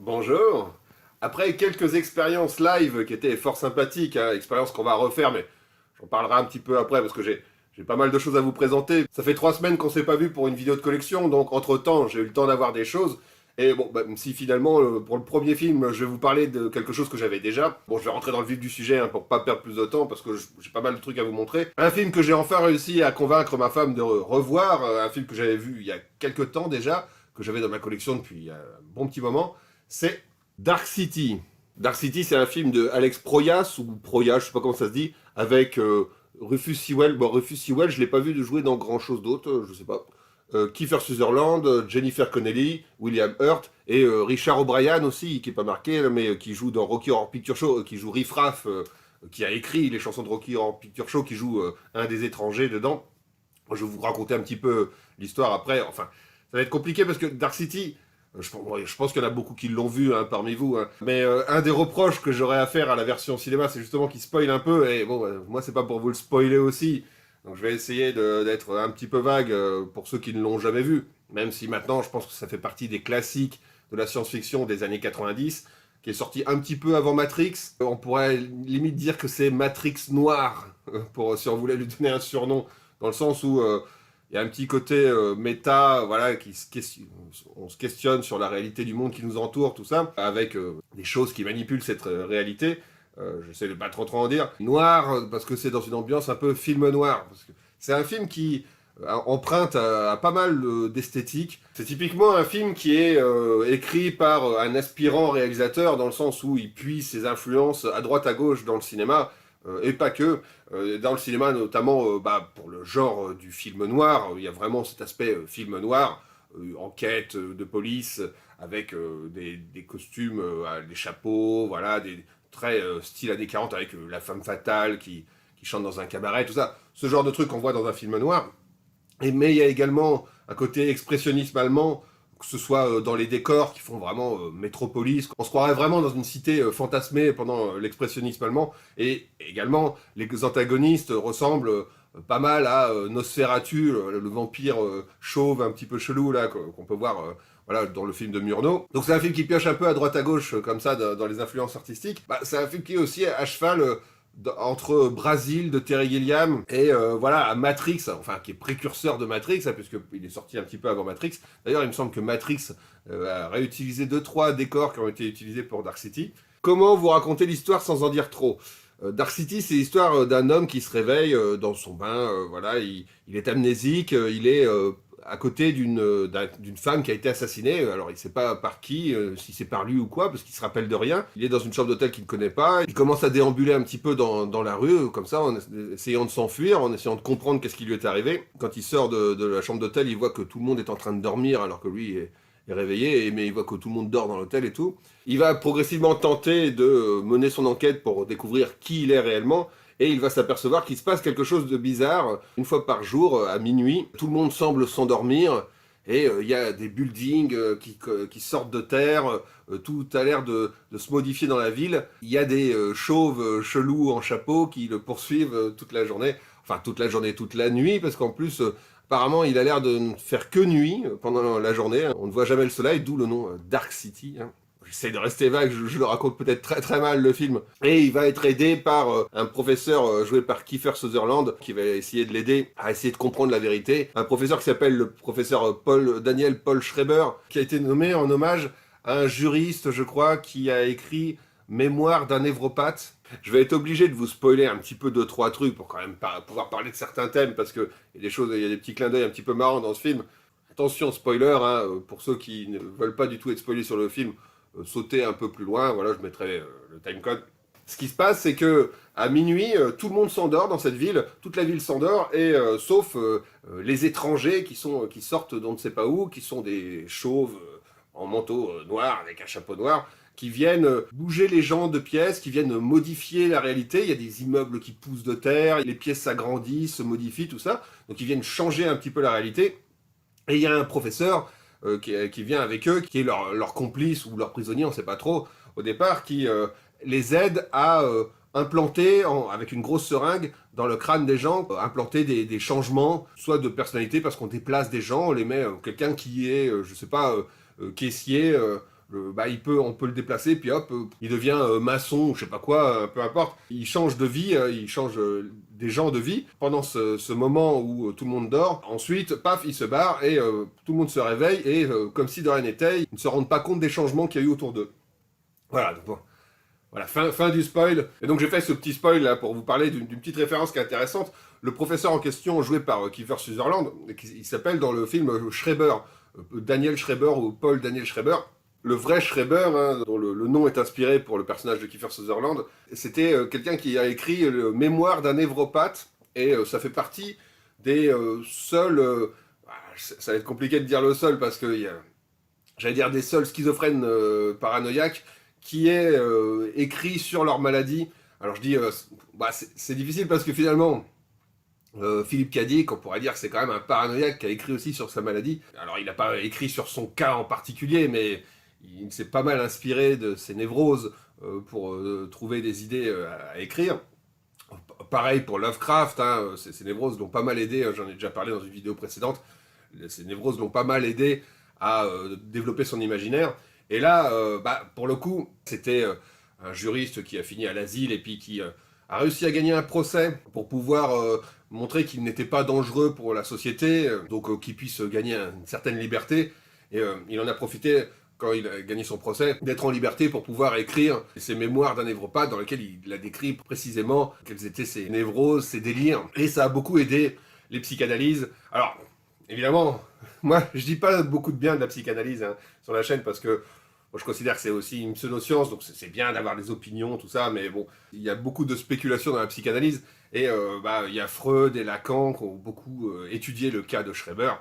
Bonjour. Après quelques expériences live qui étaient fort sympathiques, expériences qu'on va refaire, mais j'en parlerai un petit peu après parce que j'ai pas mal de choses à vous présenter. Ça fait 3 semaines qu'on s'est pas vu pour une vidéo de collection, donc entre-temps j'ai eu le temps d'avoir des choses. Et bon, même si finalement pour le premier film je vais vous parler de quelque chose que j'avais déjà. Bon, je vais rentrer dans le vif du sujet pour pas perdre plus de temps parce que j'ai pas mal de trucs à vous montrer. Un film que j'ai enfin réussi à convaincre ma femme de revoir, un film que j'avais vu il y a quelques temps déjà, que j'avais dans ma collection depuis un bon petit moment. C'est Dark City. Dark City, c'est un film de Alex Proyas, ou Proyas, je sais pas comment ça se dit, avec Rufus Sewell. Bon, Rufus Sewell, je l'ai pas vu de jouer dans grand chose d'autre, je sais pas. Kiefer Sutherland, Jennifer Connelly, William Hurt, et Richard O'Brien aussi, qui est pas marqué, mais qui joue dans Rocky Horror Picture Show, qui joue Riff Raff, qui a écrit les chansons de Rocky Horror Picture Show, qui joue un des étrangers dedans. Je vais vous raconter un petit peu l'histoire après. Enfin, ça va être compliqué parce que Dark City, je pense qu'il y en a beaucoup qui l'ont vu parmi vous. Mais un des reproches que j'aurais à faire à la version cinéma, c'est justement qu'il spoil un peu. Et bon, moi, c'est pas pour vous le spoiler aussi. Donc je vais essayer d'être un petit peu vague pour ceux qui ne l'ont jamais vu. Même si maintenant, je pense que ça fait partie des classiques de la science-fiction des années 90, qui est sorti un petit peu avant Matrix. On pourrait limite dire que c'est Matrix noir, si on voulait lui donner un surnom, dans le sens où il y a un petit côté méta, voilà, on se questionne sur la réalité du monde qui nous entoure, tout ça, avec des choses qui manipulent cette réalité. J'essaie de pas trop en dire. Noir, parce que c'est dans une ambiance un peu film noir. Parce que c'est un film qui emprunte à pas mal d'esthétique. C'est typiquement un film qui est écrit par un aspirant réalisateur, dans le sens où il puise ses influences à droite à gauche dans le cinéma. Et pas que. Dans le cinéma, notamment pour le genre du film noir, il y a vraiment cet aspect film noir, enquête de police, avec des costumes, des chapeaux, voilà, des très style années 40 avec la femme fatale qui chante dans un cabaret, tout ça. Ce genre de truc qu'on voit dans un film noir. Mais il y a également un côté expressionnisme allemand, que ce soit dans les décors qui font vraiment métropolis. On se croirait vraiment dans une cité fantasmée pendant l'expressionnisme allemand. Et également, les antagonistes ressemblent pas mal à Nosferatu, le vampire chauve un petit peu chelou là qu'on peut voir voilà, dans le film de Murnau. Donc c'est un film qui pioche un peu à droite à gauche comme ça dans les influences artistiques. C'est un film qui est aussi à cheval entre Brasil de Terry Gilliam et voilà Matrix, enfin qui est précurseur de Matrix, puisqu'il est sorti un petit peu avant Matrix. D'ailleurs, il me semble que Matrix a réutilisé 2-3 décors qui ont été utilisés pour Dark City. Comment vous raconter l'histoire sans en dire trop? Dark City, c'est l'histoire d'un homme qui se réveille dans son bain, voilà, il est amnésique, il est à côté d'une femme qui a été assassinée. Alors il ne sait pas par qui, si c'est par lui ou quoi, parce qu'il se rappelle de rien. Il est dans une chambre d'hôtel qu'il ne connaît pas. Il commence à déambuler un petit peu dans la rue, comme ça, en essayant de s'enfuir, en essayant de comprendre qu'est-ce qui lui est arrivé. Quand il sort de la chambre d'hôtel, il voit que tout le monde est en train de dormir, alors que lui est réveillé, mais il voit que tout le monde dort dans l'hôtel et tout. Il va progressivement tenter de mener son enquête pour découvrir qui il est réellement. Et il va s'apercevoir qu'il se passe quelque chose de bizarre. Une fois par jour, à minuit, tout le monde semble s'endormir. Et il y a des buildings qui sortent de terre. Tout a l'air de se modifier dans la ville. Il y a des chauves chelous en chapeau qui le poursuivent toute la journée. Enfin, toute la journée, toute la nuit. Parce qu'en plus, apparemment, il a l'air de ne faire que nuit pendant la journée. On ne voit jamais le soleil, d'où le nom Dark City. J'essaie de rester vague, je le raconte peut-être très très mal le film. Et il va être aidé par un professeur joué par Kiefer Sutherland qui va essayer de l'aider à essayer de comprendre la vérité. Un professeur qui s'appelle le professeur Daniel Paul Schreiber, qui a été nommé en hommage à un juriste, je crois, qui a écrit Mémoire d'un névropathe. Je vais être obligé de vous spoiler un petit peu 2-3 trucs pour quand même pouvoir parler de certains thèmes, parce qu'il y a des choses, il y a des petits clins d'œil un petit peu marrants dans ce film. Attention, spoiler, pour ceux qui ne veulent pas du tout être spoilés sur le film, sauter un peu plus loin, voilà, je mettrai le timecode. Ce qui se passe, c'est que à minuit, tout le monde s'endort dans cette ville, toute la ville s'endort, et sauf les étrangers qui sortent d'on ne sait pas où, qui sont des chauves en manteau noir, avec un chapeau noir, qui viennent bouger les gens de pièces, qui viennent modifier la réalité. Il y a des immeubles qui poussent de terre, les pièces s'agrandissent, se modifient, tout ça. Donc ils viennent changer un petit peu la réalité. Et il y a un professeur qui vient avec eux, qui est leur complice ou leur prisonnier, on ne sait pas trop, au départ, qui les aide à implanter, avec une grosse seringue, dans le crâne des gens, implanter des changements, soit de personnalité, parce qu'on déplace des gens, on les met, quelqu'un qui est, je sais pas, caissier, on peut le déplacer, puis hop, il devient maçon, ou je sais pas quoi, peu importe. Il change de vie, il change des gens de vie pendant ce moment où tout le monde dort. Ensuite, paf, il se barre et tout le monde se réveille et comme si de rien n'était, ils ne se rendent pas compte des changements qu'il y a eu autour d'eux. Voilà, donc bon. Voilà, fin du spoil. Et donc j'ai fait ce petit spoil là pour vous parler d'une petite référence qui est intéressante. Le professeur en question, joué par Kiefer Sutherland, il s'appelle dans le film Schreiber, Daniel Schreiber ou Paul Daniel Schreiber. Le vrai Schreiber, hein, dont le nom est inspiré pour le personnage de Kiefer Sutherland, c'était quelqu'un qui a écrit le mémoire d'un névropathe, et ça fait partie des seuls... ça va être compliqué de dire le seul, parce que j'allais dire des seuls schizophrènes paranoïaques qui est écrit sur leur maladie. Alors je dis, c'est difficile parce que finalement... Philippe Cadic, on pourrait dire que c'est quand même un paranoïaque qui a écrit aussi sur sa maladie. Alors il n'a pas écrit sur son cas en particulier, mais il s'est pas mal inspiré de ses névroses pour trouver des idées à écrire. Pareil pour Lovecraft, hein, ces névroses l'ont pas mal aidé, j'en ai déjà parlé dans une vidéo précédente, ces névroses l'ont pas mal aidé à développer son imaginaire. Et là, pour le coup, c'était un juriste qui a fini à l'asile et puis qui a réussi à gagner un procès pour pouvoir montrer qu'il n'était pas dangereux pour la société, donc qu'il puisse gagner une certaine liberté. Et il en a profité, quand il a gagné son procès, d'être en liberté pour pouvoir écrire ses mémoires d'un névropathe dans lesquels il a décrit précisément quels étaient ses névroses, ses délires. Et ça a beaucoup aidé les psychanalyses. Alors, évidemment, moi, je dis pas beaucoup de bien de la psychanalyse hein, sur la chaîne parce que moi, je considère que c'est aussi une pseudo-science, donc c'est bien d'avoir des opinions, tout ça, mais bon, il y a beaucoup de spéculations dans la psychanalyse, et il y a Freud et Lacan qui ont beaucoup étudié le cas de Schreiber,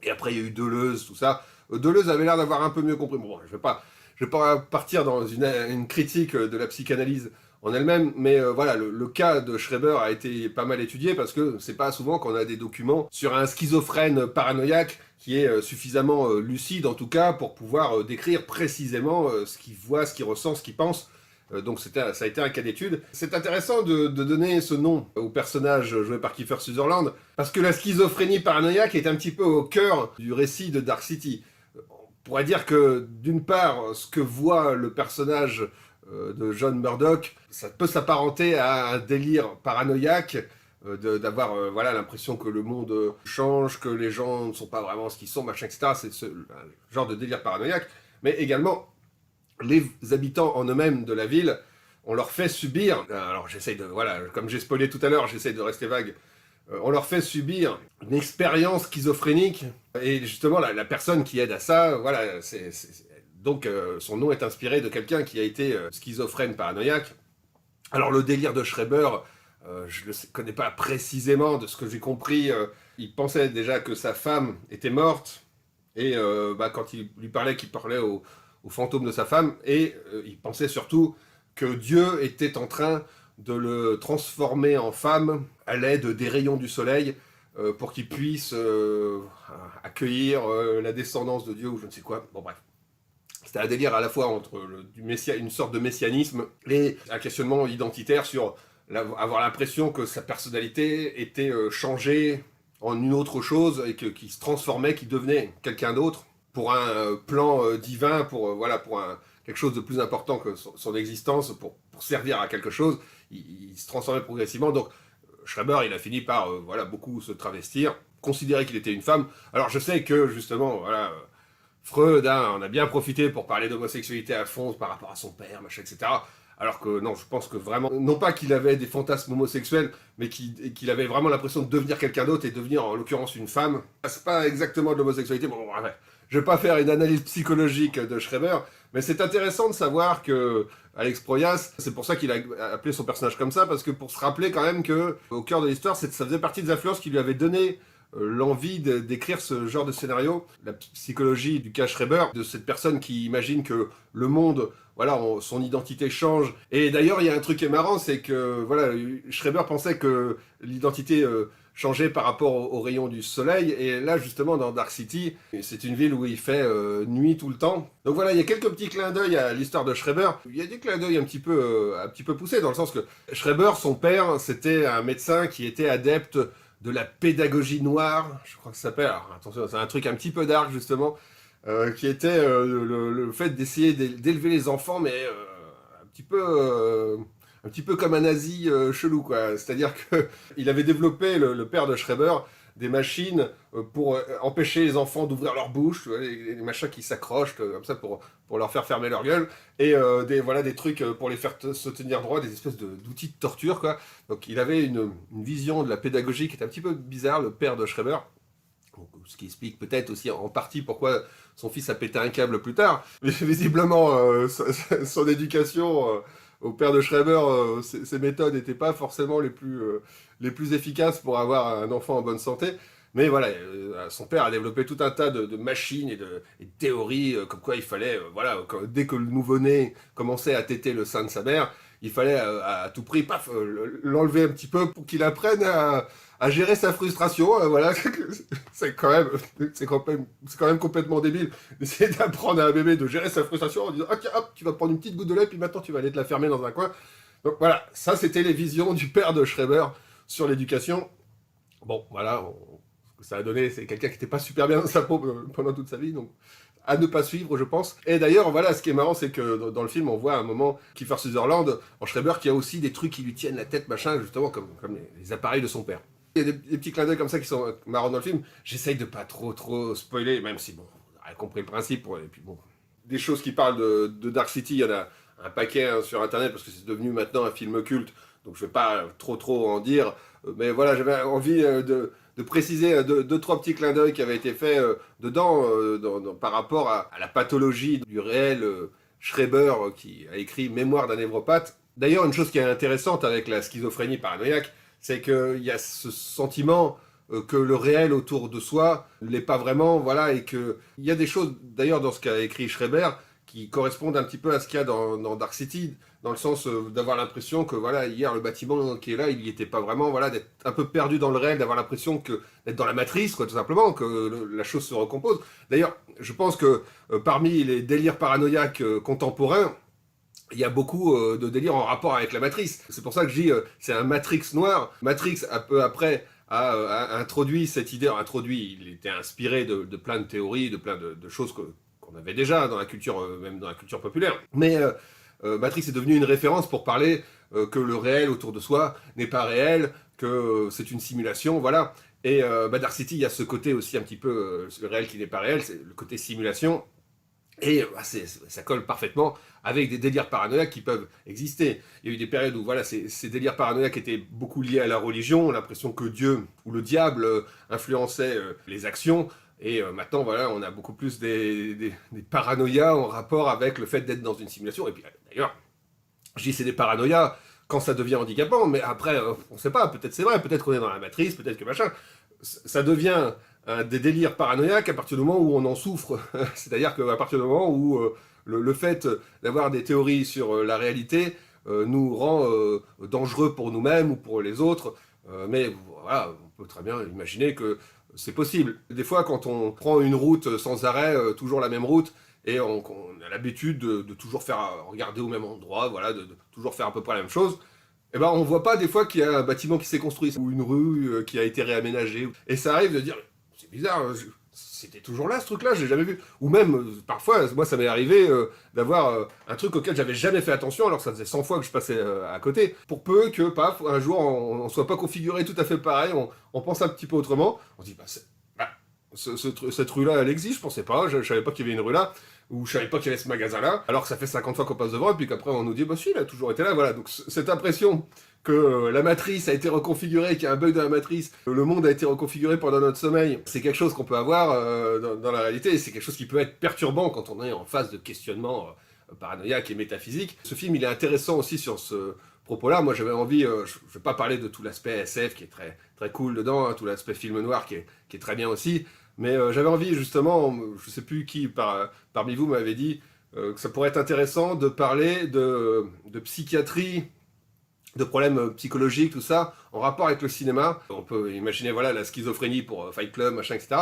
et après il y a eu Deleuze, tout ça. Deleuze avait l'air d'avoir un peu mieux compris. Bon, je vais pas partir dans une critique de la psychanalyse en elle-même, mais voilà, le cas de Schreiber a été pas mal étudié, parce que c'est pas souvent qu'on a des documents sur un schizophrène paranoïaque qui est suffisamment lucide, en tout cas, pour pouvoir décrire précisément ce qu'il voit, ce qu'il ressent, ce qu'il pense. Donc ça a été un cas d'étude. C'est intéressant de donner ce nom au personnage joué par Kiefer Sutherland, parce que la schizophrénie paranoïaque est un petit peu au cœur du récit de Dark City. On pourrait dire que, d'une part, ce que voit le personnage de John Murdoch, ça peut s'apparenter à un délire paranoïaque, d'avoir l'impression que le monde change, que les gens ne sont pas vraiment ce qu'ils sont, machin, etc. C'est ce genre de délire paranoïaque. Mais également, les habitants en eux-mêmes de la ville, on leur fait subir, alors j'essaye de, comme j'ai spoilé tout à l'heure, j'essaye de rester vague, on leur fait subir une expérience schizophrénique, et justement la personne qui aide à ça, donc son nom est inspiré de quelqu'un qui a été schizophrène paranoïaque. Alors le délire de Schreiber, je ne le connais pas précisément, de ce que j'ai compris, il pensait déjà que sa femme était morte, et quand il lui parlait, qu'il parlait au fantôme de sa femme, et il pensait surtout que Dieu était en train de le transformer en femme à l'aide des rayons du soleil, pour qu'il puisse accueillir la descendance de Dieu, ou je ne sais quoi, bon bref. C'était un délire à la fois entre une sorte de messianisme et un questionnement identitaire sur avoir l'impression que sa personnalité était changée en une autre chose et qu'il se transformait, qu'il devenait quelqu'un d'autre pour un plan divin, pour quelque chose de plus important que son existence, pour servir à quelque chose. Il se transformait progressivement. Donc Schreiber, il a fini par beaucoup se travestir, considérer qu'il était une femme. Alors je sais que justement, Freud, on a bien profité pour parler d'homosexualité à fond par rapport à son père, machin, etc. Alors que non, je pense que vraiment, non pas qu'il avait des fantasmes homosexuels, mais qu'il avait vraiment l'impression de devenir quelqu'un d'autre et devenir en l'occurrence une femme. C'est pas exactement de l'homosexualité, bon, ouais. Je vais pas faire une analyse psychologique de Schreiber, mais c'est intéressant de savoir que Alex Proyas, c'est pour ça qu'il a appelé son personnage comme ça, parce que pour se rappeler quand même que au cœur de l'histoire, ça faisait partie des influences qui lui avaient donné l'envie d'écrire ce genre de scénario, la psychologie du cas Schreiber, de cette personne qui imagine que le monde, son identité change. Et d'ailleurs, il y a un truc qui est marrant, c'est que Schreiber pensait que l'identité changeait par rapport aux rayons du soleil, et là justement dans Dark City, c'est une ville où il fait nuit tout le temps. Donc voilà, il y a quelques petits clins d'œil à l'histoire de Schreiber. Il y a des clins d'œil un petit peu poussés, dans le sens que Schreiber, son père, c'était un médecin qui était adepte de la pédagogie noire, je crois que ça s'appelle. Alors attention, c'est un truc un petit peu dark justement. qui était le fait d'essayer d'élever les enfants, mais un petit peu... un petit peu comme un nazi chelou, quoi. C'est-à-dire que il avait développé, le père de Schreiber, des machines pour empêcher les enfants d'ouvrir leur bouche, tu vois, les machins qui s'accrochent comme ça pour leur faire fermer leur gueule, et voilà, des trucs pour les faire se tenir droit, des espèces d'outils de torture, quoi. Donc il avait une vision de la pédagogie qui était un petit peu bizarre, le père de Schreiber. Donc, ce qui explique peut-être aussi en partie pourquoi son fils a pété un câble plus tard. Mais visiblement, son éducation au père de Schreiber, ses méthodes n'étaient pas forcément les plus efficaces pour avoir un enfant en bonne santé. Mais voilà, son père a développé tout un tas de machines et de théories, comme quoi il fallait, voilà, dès que le nouveau-né commençait à téter le sein de sa mère, il fallait à tout prix, paf, l'enlever un petit peu pour qu'il apprenne à gérer sa frustration. Voilà, c'est quand même complètement débile d'essayer d'apprendre à un bébé de gérer sa frustration en disant ok, hop, tu vas prendre une petite goutte de lait, puis maintenant tu vas aller te la fermer dans un coin. Donc voilà, ça c'était les visions du père de Schreiber sur l'éducation. Bon, voilà, ce que ça a donné, c'est quelqu'un qui n'était pas super bien dans sa peau pendant toute sa vie, donc à ne pas suivre, je pense. Et d'ailleurs, voilà, ce qui est marrant, c'est que dans le film, on voit à un moment Kiefer Sutherland, en Schreiber, qui a aussi des trucs qui lui tiennent la tête, machin, justement, comme les appareils de son père. Il y a des petits clins d'œil comme ça qui sont marrants dans le film. J'essaye de pas trop spoiler, même si, bon, on a compris le principe. Et puis, bon, des choses qui parlent de Dark City, il y en a un paquet hein, sur Internet, parce que c'est devenu maintenant un film culte, donc je vais pas trop en dire. Mais voilà, j'avais envie de préciser deux, trois petits clins d'œil qui avaient été faits dedans par rapport à la pathologie du réel Schreiber qui a écrit Mémoire d'un névropathe. D'ailleurs, une chose qui est intéressante avec la schizophrénie paranoïaque, c'est qu'il y a ce sentiment que le réel autour de soi ne l'est pas vraiment, voilà, et qu'il y a des choses, d'ailleurs, dans ce qu'a écrit Schreiber, qui correspondent un petit peu à ce qu'il y a dans Dark City, dans le sens d'avoir l'impression que voilà hier le bâtiment qui est là il n'y était pas vraiment, voilà, d'être un peu perdu dans le réel, d'avoir l'impression que d'être dans la matrice, quoi, tout simplement, que la chose se recompose. D'ailleurs, je pense que parmi les délires paranoïaques contemporains, il y a beaucoup de délires en rapport avec la matrice. C'est pour ça que je dis c'est un Matrix noir. Matrix un peu après a introduit cette idée, il était inspiré de plein de théories, de plein de choses qu'on avait déjà dans la culture, même dans la culture populaire. Mais Matrix est devenu une référence pour parler que le réel autour de soi n'est pas réel, que c'est une simulation, voilà. Et Dark City, il y a ce côté aussi un petit peu, le réel qui n'est pas réel, c'est le côté simulation. Et ça colle parfaitement avec des délires paranoïaques qui peuvent exister. Il y a eu des périodes où voilà, ces délires paranoïaques étaient beaucoup liés à la religion, l'impression que Dieu ou le diable influençait les actions. Et maintenant, voilà, on a beaucoup plus des paranoïas en rapport avec le fait d'être dans une simulation. Et puis d'ailleurs, je dis c'est des paranoïas quand ça devient handicapant, mais après, on ne sait pas, peut-être c'est vrai, peut-être qu'on est dans la matrice, peut-être que machin. Ça devient des délires paranoïaques à partir du moment où on en souffre. C'est-à-dire qu'à partir du moment où le fait d'avoir des théories sur la réalité nous rend dangereux pour nous-mêmes ou pour les autres. Mais voilà, on peut très bien imaginer que c'est possible. Des fois, quand on prend une route sans arrêt, toujours la même route, et on a l'habitude de toujours faire regarder au même endroit, voilà, de toujours faire à peu près la même chose, eh ben, on voit pas des fois qu'il y a un bâtiment qui s'est construit, ou une rue qui a été réaménagée. Et ça arrive de dire, c'est bizarre, c'était toujours là ce truc-là, je l'ai jamais vu. Ou même, parfois, moi ça m'est arrivé d'avoir un truc auquel j'avais jamais fait attention, alors que ça faisait 100 fois que je passais à côté. Pour peu que, paf, un jour on soit pas configuré tout à fait pareil, on pense un petit peu autrement, on se dit, cette rue-là, elle existe, je pensais pas, je savais pas qu'il y avait une rue là, ou je savais pas qu'il y avait ce magasin-là, alors que ça fait 50 fois qu'on passe devant, et puis qu'après on nous dit, bah si, il a toujours été là, voilà. Donc cette impression que la matrice a été reconfigurée, qu'il y a un bug dans la matrice, que le monde a été reconfiguré pendant notre sommeil, c'est quelque chose qu'on peut avoir dans la réalité, et c'est quelque chose qui peut être perturbant quand on est en phase de questionnement paranoïaque et métaphysique. Ce film, il est intéressant aussi sur ce propos-là. Moi, j'avais envie, je ne vais pas parler de tout l'aspect SF qui est très cool dedans, hein, tout l'aspect film noir qui est très bien aussi, mais j'avais envie justement, je ne sais plus qui parmi vous m'avait dit que ça pourrait être intéressant de parler de psychiatrie, de problèmes psychologiques, tout ça, en rapport avec le cinéma. On peut imaginer voilà, la schizophrénie pour Fight Club, machin, etc.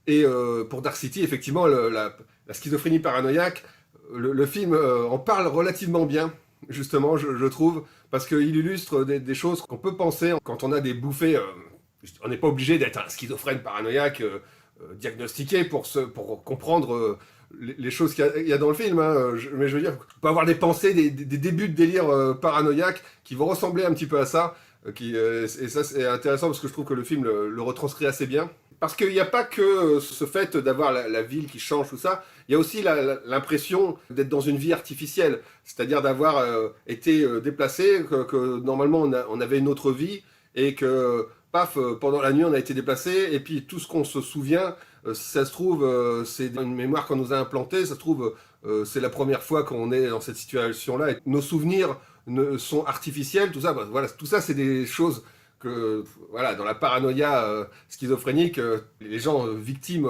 Et pour Dark City, effectivement, la schizophrénie paranoïaque, le film en parle relativement bien, justement, je trouve, parce qu'il illustre des choses qu'on peut penser quand on a des bouffées. On n'est pas obligé d'être un schizophrène paranoïaque diagnostiqué pour comprendre les choses qu'il y a dans le film, hein, mais je veux dire, on peut avoir des pensées, des débuts de délire paranoïaque qui vont ressembler un petit peu à ça, et ça c'est intéressant parce que je trouve que le film le retranscrit assez bien. Parce qu'il n'y a pas que ce fait d'avoir la ville qui change, tout ça, il y a aussi l'impression d'être dans une vie artificielle, c'est-à-dire d'avoir été déplacé, que normalement on avait une autre vie, et que, paf, pendant la nuit on a été déplacé, et puis tout ce qu'on se souvient, si ça se trouve, c'est une mémoire qu'on nous a implantée, ça se trouve, c'est la première fois qu'on est dans cette situation-là, et nos souvenirs sont artificiels, tout ça, bah, voilà, tout ça c'est des choses que, voilà, dans la paranoïa schizophrénique, les gens victimes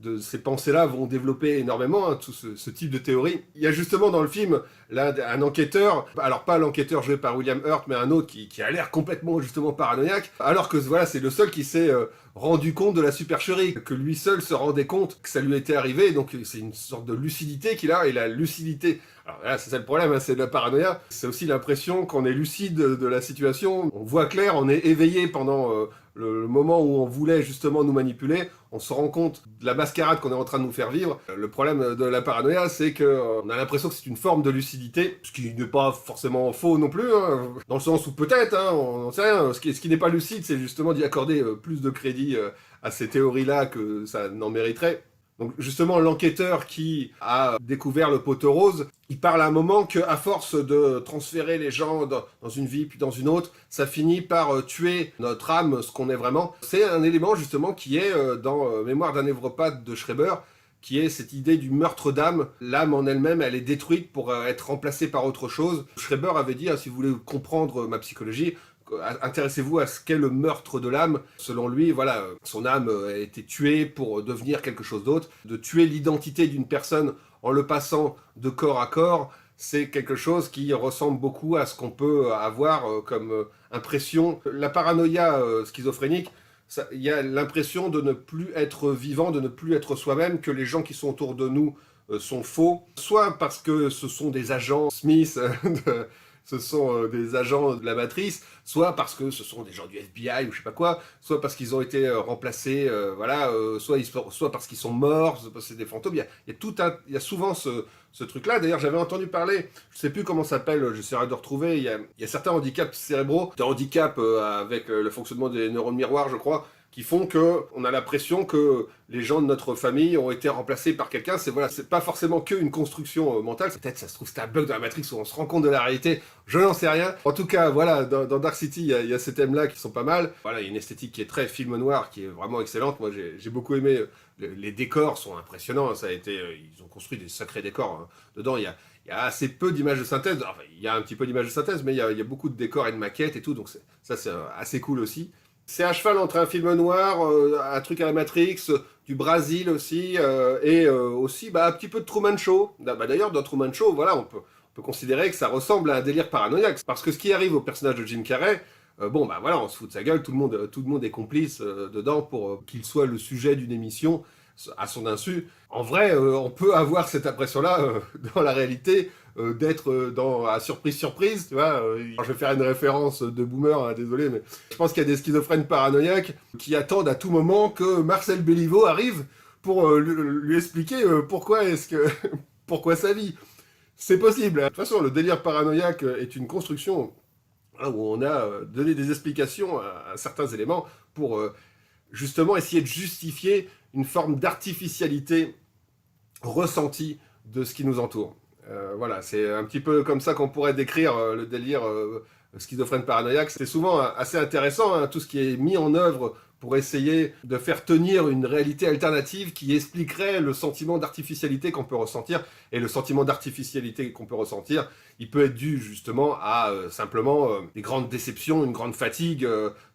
de ces pensées-là vont développer énormément, hein, tout ce type de théorie. Il y a justement dans le film là, un enquêteur, alors pas l'enquêteur joué par William Hurt, mais un autre qui a l'air complètement justement paranoïaque, alors que voilà, c'est le seul qui s'est rendu compte de la supercherie, que lui seul se rendait compte que ça lui était arrivé, donc c'est une sorte de lucidité qu'il a, et la lucidité, alors là c'est ça le problème, hein, c'est de la paranoïa, c'est aussi l'impression qu'on est lucide de la situation, on voit clair, on est éveillé pendant le moment où on voulait justement nous manipuler, on se rend compte de la mascarade qu'on est en train de nous faire vivre. Le problème de la paranoïa, c'est qu'on a l'impression que c'est une forme de lucidité, ce qui n'est pas forcément faux non plus, hein, dans le sens où peut-être, hein, on n'en sait rien, ce qui n'est pas lucide, c'est justement d'y accorder plus de crédit à ces théories-là que ça n'en mériterait. Donc justement, l'enquêteur qui a découvert le poteau rose, il parle à un moment qu'à force de transférer les gens dans une vie puis dans une autre, ça finit par tuer notre âme, ce qu'on est vraiment. C'est un élément justement qui est dans Mémoire d'un névropathe de Schreiber, qui est cette idée du meurtre d'âme. L'âme en elle-même, elle est détruite pour être remplacée par autre chose. Schreiber avait dit, hein, si vous voulez comprendre ma psychologie, intéressez-vous à ce qu'est le meurtre de l'âme. Selon lui, voilà, son âme a été tuée pour devenir quelque chose d'autre. De tuer l'identité d'une personne en le passant de corps à corps, c'est quelque chose qui ressemble beaucoup à ce qu'on peut avoir comme impression. La paranoïa schizophrénique, il y a l'impression de ne plus être vivant, de ne plus être soi-même, que les gens qui sont autour de nous sont faux, soit parce que ce sont des agents Smith ce sont des agents de la matrice, soit parce que ce sont des gens du FBI ou je sais pas quoi, soit parce qu'ils ont été remplacés, voilà, soit parce qu'ils sont morts, soit parce que c'est des fantômes. Il y a souvent ce truc-là. D'ailleurs, j'avais entendu parler, je sais plus comment ça s'appelle, j'essaierai de retrouver, il y a certains handicaps cérébraux, des handicaps avec le fonctionnement des neurones miroirs, je crois, qui font que on a l'impression que les gens de notre famille ont été remplacés par quelqu'un. C'est pas forcément qu'une construction mentale. Peut-être ça se trouve c'est un bug de la Matrix où on se rend compte de la réalité. Je n'en sais rien. En tout cas, voilà, dans Dark City, il y a ces thèmes-là qui sont pas mal. Voilà, il y a une esthétique qui est très film noir, qui est vraiment excellente. Moi, j'ai beaucoup aimé. Les décors sont impressionnants. Ça a été, ils ont construit des sacrés décors. Hein. Dedans, il y a assez peu d'images de synthèse. Enfin, il y a un petit peu d'images de synthèse, mais il y a beaucoup de décors et de maquettes et tout. Donc ça, c'est assez cool aussi. C'est à cheval entre un film noir, un truc à la Matrix, du Brésil aussi, et aussi un petit peu de Truman Show. D'ailleurs, dans Truman Show, voilà, on peut considérer que ça ressemble à un délire paranoïaque. Parce que ce qui arrive au personnage de Jim Carrey, voilà, on se fout de sa gueule, tout le monde est complice dedans pour qu'il soit le sujet d'une émission à son insu. En vrai, on peut avoir cette impression-là dans la réalité, d'être à surprise, tu vois. Je vais faire une référence de boomer, hein, désolé, mais je pense qu'il y a des schizophrènes paranoïaques qui attendent à tout moment que Marcel Béliveau arrive pour lui expliquer pourquoi sa vie. C'est possible. Hein. De toute façon, le délire paranoïaque est une construction hein, où on a donné des explications à certains éléments pour justement essayer de justifier une forme d'artificialité ressentie de ce qui nous entoure. Voilà, c'est un petit peu comme ça qu'on pourrait décrire le délire schizophrène paranoïaque. C'est souvent assez intéressant, hein, tout ce qui est mis en œuvre pour essayer de faire tenir une réalité alternative qui expliquerait le sentiment d'artificialité qu'on peut ressentir. Et le sentiment d'artificialité qu'on peut ressentir, il peut être dû justement à simplement des grandes déceptions, une grande fatigue,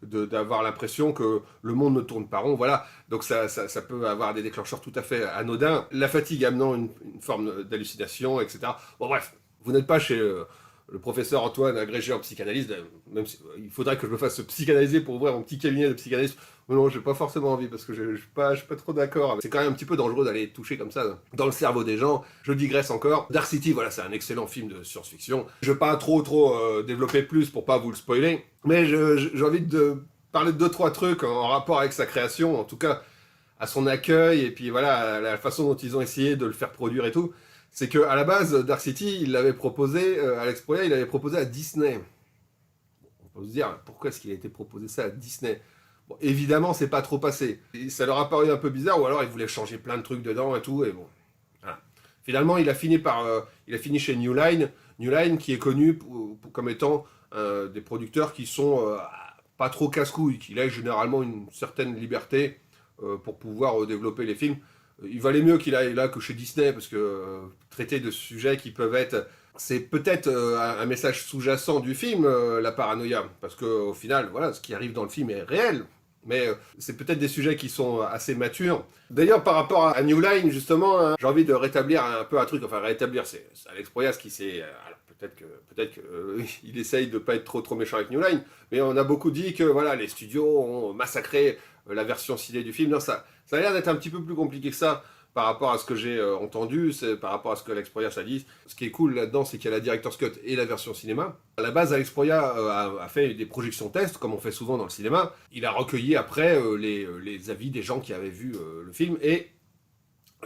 d'avoir l'impression que le monde ne tourne pas rond. Voilà, donc ça peut avoir des déclencheurs tout à fait anodins. La fatigue amenant une forme d'hallucination, etc. Bon bref, vous n'êtes pas chez... le professeur Antoine, agrégé en psychanalyse, même si, il faudrait que je me fasse psychanalyser pour ouvrir mon petit cabinet de psychanalyse. Mais non, j'ai pas forcément envie parce que je suis pas trop d'accord. C'est quand même un petit peu dangereux d'aller toucher comme ça dans le cerveau des gens. Je digresse encore. Dark City, voilà, c'est un excellent film de science-fiction. Je vais pas trop développer plus pour pas vous le spoiler, mais j'ai envie de parler de 2-3 trucs en rapport avec sa création, en tout cas à son accueil, et puis voilà, à la façon dont ils ont essayé de le faire produire et tout, c'est que à la base, Dark City, il l'avait proposé, Alex Proyas, il l'avait proposé à Disney. On peut se dire, pourquoi est-ce qu'il a été proposé ça à Disney? Bon, évidemment, c'est pas trop passé. Et ça leur a paru un peu bizarre, ou alors ils voulaient changer plein de trucs dedans et tout, et bon. Voilà. Finalement, il a fini chez New Line. New Line qui est connu comme étant des producteurs qui sont pas trop casse-couilles, qui laissent généralement une certaine liberté pour pouvoir développer les films. Il valait mieux qu'il aille là que chez Disney, parce que traiter de sujets qui peuvent être... C'est peut-être un message sous-jacent du film, la paranoïa, parce qu'au final, voilà, ce qui arrive dans le film est réel, mais c'est peut-être des sujets qui sont assez matures. D'ailleurs, par rapport à New Line, justement, hein, j'ai envie de rétablir un peu un truc, enfin rétablir, c'est Alex Proyas qui s'est... alors peut-être que il essaye de pas être trop méchant avec New Line, mais on a beaucoup dit que voilà, les studios ont massacré la version ciné du film. Non, ça a l'air d'être un petit peu plus compliqué que ça par rapport à ce que j'ai entendu, par rapport à ce que Alex Proyas a dit. Ce qui est cool là-dedans, c'est qu'il y a la Director's Cut et la version cinéma. À la base, Alex Proyas a fait des projections tests, comme on fait souvent dans le cinéma. Il a recueilli après les avis des gens qui avaient vu le film, et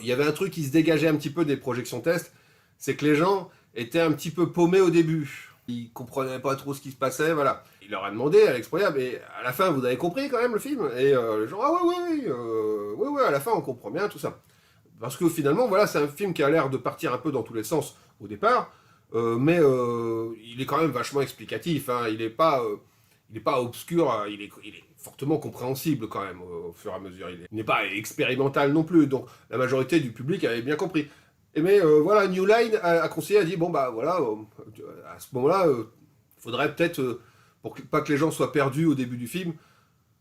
il y avait un truc qui se dégageait un petit peu des projections tests, c'est que les gens étaient un petit peu paumés au début. Ils comprenaient pas trop ce qui se passait, voilà. Il leur a demandé, Alex Proyas, mais à la fin, vous avez compris quand même le film? Et les gens, ah ouais, à la fin, on comprend bien, tout ça. Parce que finalement, voilà, c'est un film qui a l'air de partir un peu dans tous les sens au départ, mais il est quand même vachement explicatif, hein. Il est pas obscur, hein. Il est fortement compréhensible quand même au fur et à mesure. Il n'est pas expérimental non plus, donc la majorité du public avait bien compris. Mais voilà, New Line a conseillé, a dit, bon bah voilà, à ce moment-là, il faudrait peut-être, pas que les gens soient perdus au début du film,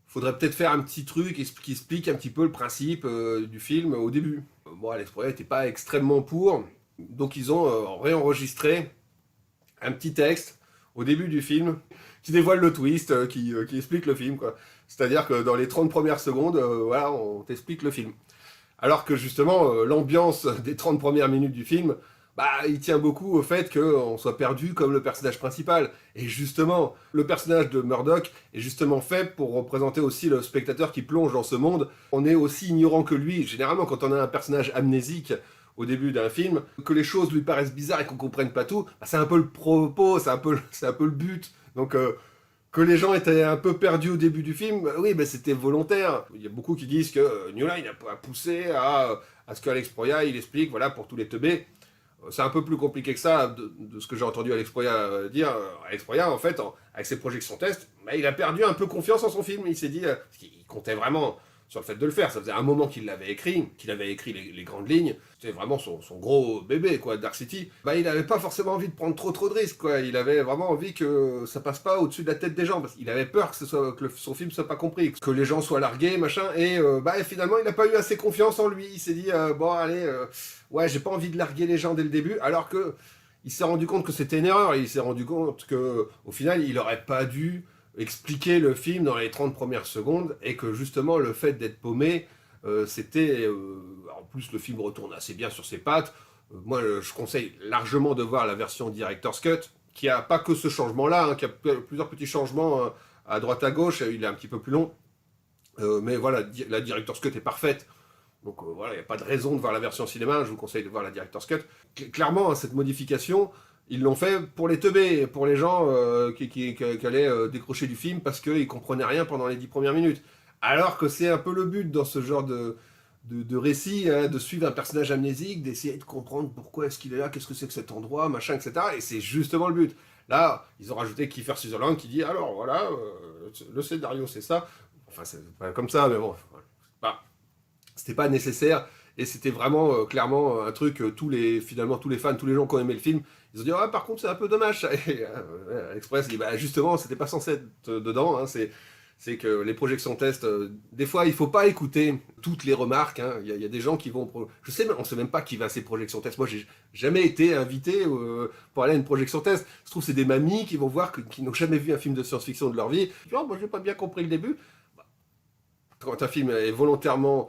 faudrait peut-être faire un petit truc qui explique un petit peu le principe du film au début. Bon, Alex Proyas n'était pas extrêmement pour, donc ils ont réenregistré un petit texte au début du film qui dévoile le twist, qui explique le film, quoi. C'est-à-dire que dans les 30 premières secondes, voilà, on t'explique le film. Alors que justement, l'ambiance des 30 premières minutes du film, bah, il tient beaucoup au fait qu'on soit perdu comme le personnage principal. Et justement, le personnage de Murdoch est justement fait pour représenter aussi le spectateur qui plonge dans ce monde. On est aussi ignorant que lui. Généralement, quand on a un personnage amnésique au début d'un film, que les choses lui paraissent bizarres et qu'on comprenne pas tout, bah, c'est un peu le propos, c'est un peu le but. Donc, que les gens étaient un peu perdus au début du film, bah oui, bah c'était volontaire. Il y a beaucoup qui disent que New Line a poussé à ce qu'Alex Proyas, il explique, voilà, pour tous les teubés. C'est un peu plus compliqué que ça, de ce que j'ai entendu Alex Proyas dire. Alex Proyas, en fait, avec ses projections tests, bah, il a perdu un peu confiance en son film. Il s'est dit, parce qu'il comptait vraiment sur le fait de le faire. Ça faisait un moment qu'il l'avait écrit, les grandes lignes. C'était vraiment son gros bébé, quoi, Dark City. Bah, il n'avait pas forcément envie de prendre trop de risques, quoi. Il avait vraiment envie que ça passe pas au-dessus de la tête des gens, parce qu'il avait peur que son film soit pas compris, que les gens soient largués, machin. Et bah, finalement, il n'a pas eu assez confiance en lui. Il s'est dit, bon, allez, ouais, j'ai pas envie de larguer les gens dès le début, alors que il s'est rendu compte que c'était une erreur. Il s'est rendu compte que, au final, il aurait pas dû expliquer le film dans les 30 premières secondes, et que justement le fait d'être paumé, c'était... en plus le film retourne assez bien sur ses pattes. Moi je conseille largement de voir la version Director's Cut, qui a pas que ce changement-là, hein, qui a plusieurs petits changements à droite à gauche, il est un petit peu plus long. Mais voilà, la Director's Cut est parfaite. Donc voilà, il n'y a pas de raison de voir la version cinéma, je vous conseille de voir la Director's Cut. Clairement, hein, cette modification, ils l'ont fait pour les teubés, pour les gens qui allaient décrocher du film parce qu'ils comprenaient rien pendant les 10 premières minutes. Alors que c'est un peu le but dans ce genre de récit, hein, de suivre un personnage amnésique, d'essayer de comprendre pourquoi est-ce qu'il est là, qu'est-ce que c'est que cet endroit, machin, etc. Et c'est justement le but. Là, ils ont rajouté Kiefer Sutherland qui dit, alors voilà, le scénario c'est ça. Enfin, c'est pas comme ça, mais bon, c'était pas nécessaire. Et c'était vraiment clairement un truc, finalement tous les fans, tous les gens qui ont aimé le film, ils ont dit, ah, par contre c'est un peu dommage. Et Alex Proyas dit, bah justement, c'était pas censé être dedans, hein, c'est que les projections test, des fois il faut pas écouter toutes les remarques, hein. Il y a des gens qui vont... on sait même pas qui va à ces projections test. Moi j'ai jamais été invité pour aller à une projection test. Je trouve que c'est des mamies qui vont voir, qui n'ont jamais vu un film de science-fiction de leur vie. Ils disent, oh, moi j'ai pas bien compris le début. Quand un film est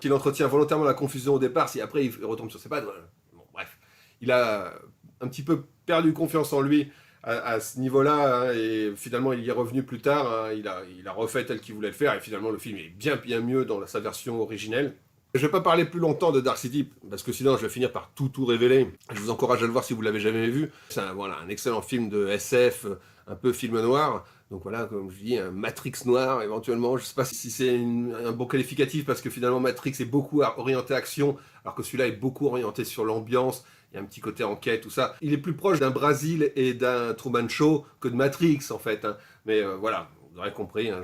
qu'il entretient volontairement la confusion au départ, si après il retombe sur ses pattes, voilà. Bon, bref. Il a un petit peu perdu confiance en lui à ce niveau-là, hein, et finalement il y est revenu plus tard, hein, il a refait tel qu'il voulait le faire, et finalement le film est bien mieux dans sa version originelle. Je vais pas parler plus longtemps de Dark City, parce que sinon je vais finir par tout révéler. Je vous encourage à le voir si vous l'avez jamais vu. C'est un excellent film de SF, un peu film noir. Donc voilà, comme je dis, un Matrix noir éventuellement. Je sais pas si c'est un bon qualificatif, parce que finalement Matrix est beaucoup orienté action, alors que celui-là est beaucoup orienté sur l'ambiance. Il y a un petit côté enquête, tout ça. Il est plus proche d'un Brésil et d'un Truman Show que de Matrix, en fait. Hein. Mais voilà, vous aurez compris, hein,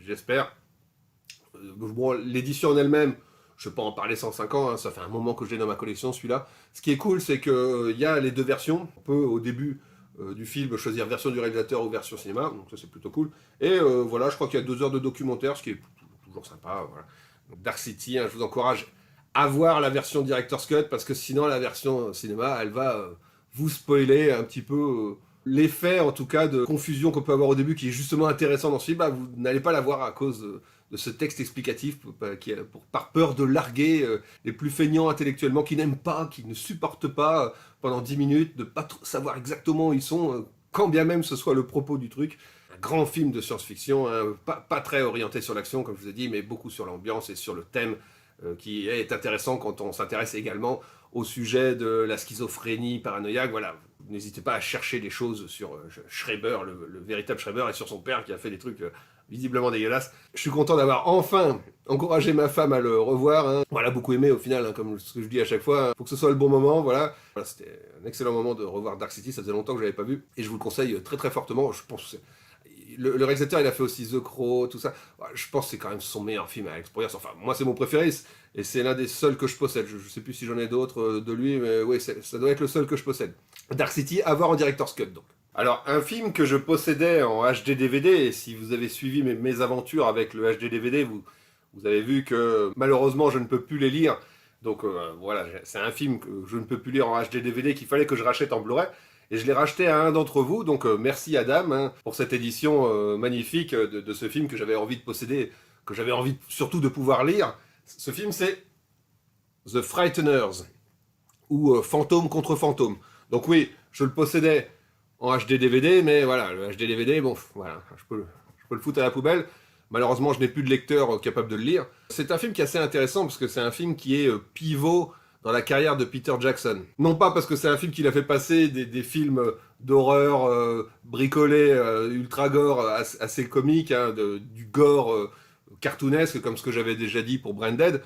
j'espère. Bon, l'édition en elle-même, je ne vais pas en parler 105 ans, hein, ça fait un moment que je l'ai dans ma collection, celui-là. Ce qui est cool, c'est qu'il y a les deux versions. On peut, au début du film, choisir version du réalisateur ou version cinéma, donc ça c'est plutôt cool. Et voilà, je crois qu'il y a 2 heures de documentaire, ce qui est toujours sympa. Voilà. Donc Dark City, hein, je vous encourage à voir la version Director's Cut, parce que sinon la version cinéma, elle va vous spoiler un petit peu l'effet, en tout cas, de confusion qu'on peut avoir au début, qui est justement intéressant dans ce film. Bah, vous n'allez pas l'avoir à cause de ce texte explicatif, par peur de larguer les plus feignants intellectuellement, qui n'aiment pas, qui ne supportent pas pendant 10 minutes, de pas savoir exactement où ils sont, quand bien même ce soit le propos du truc. Un grand film de science-fiction, hein, pas très orienté sur l'action, comme je vous ai dit, mais beaucoup sur l'ambiance et sur le thème, qui est intéressant quand on s'intéresse également au sujet de la schizophrénie paranoïaque. Voilà, n'hésitez pas à chercher des choses sur Schreiber, le véritable Schreiber, et sur son père qui a fait des trucs visiblement dégueulasses. Je suis content d'avoir enfin encouragé ma femme à le revoir. Hein. Voilà, beaucoup aimé au final, hein, comme ce que je dis à chaque fois. Faut que ce soit le bon moment, voilà. C'était un excellent moment de revoir Dark City, ça faisait longtemps que je l'avais pas vu, et je vous le conseille très très fortement. Je pense que le réalisateur, il a fait aussi The Crow, tout ça. Je pense que c'est quand même son meilleur film à Alex Proyas. Enfin, moi, c'est mon préféré, et c'est l'un des seuls que je possède. Je sais plus si j'en ai d'autres de lui, mais oui, ça doit être le seul que je possède. Dark City, à voir en Director's Cut, donc. Alors, un film que je possédais en HD DVD, et si vous avez suivi mes aventures avec le HD DVD, vous avez vu que malheureusement, je ne peux plus les lire. Donc voilà, c'est un film que je ne peux plus lire en HD DVD, qu'il fallait que je rachète en Blu-ray. Et je l'ai racheté à un d'entre vous, donc merci Adam, hein, pour cette édition magnifique de ce film que j'avais envie de posséder, que j'avais envie surtout de pouvoir lire. Ce film, c'est The Frighteners, ou Fantôme contre Fantôme. Donc oui, je le possédais en HD DVD, mais voilà, le HD DVD, bon, voilà, je peux le foutre à la poubelle. Malheureusement, je n'ai plus de lecteur capable de le lire. C'est un film qui est assez intéressant, parce que c'est un film qui est pivot dans la carrière de Peter Jackson. Non pas parce que c'est un film qui l'a fait passer des films d'horreur bricolés, ultra gore, assez comiques, hein, du gore cartoonesque, comme ce que j'avais déjà dit pour Branded,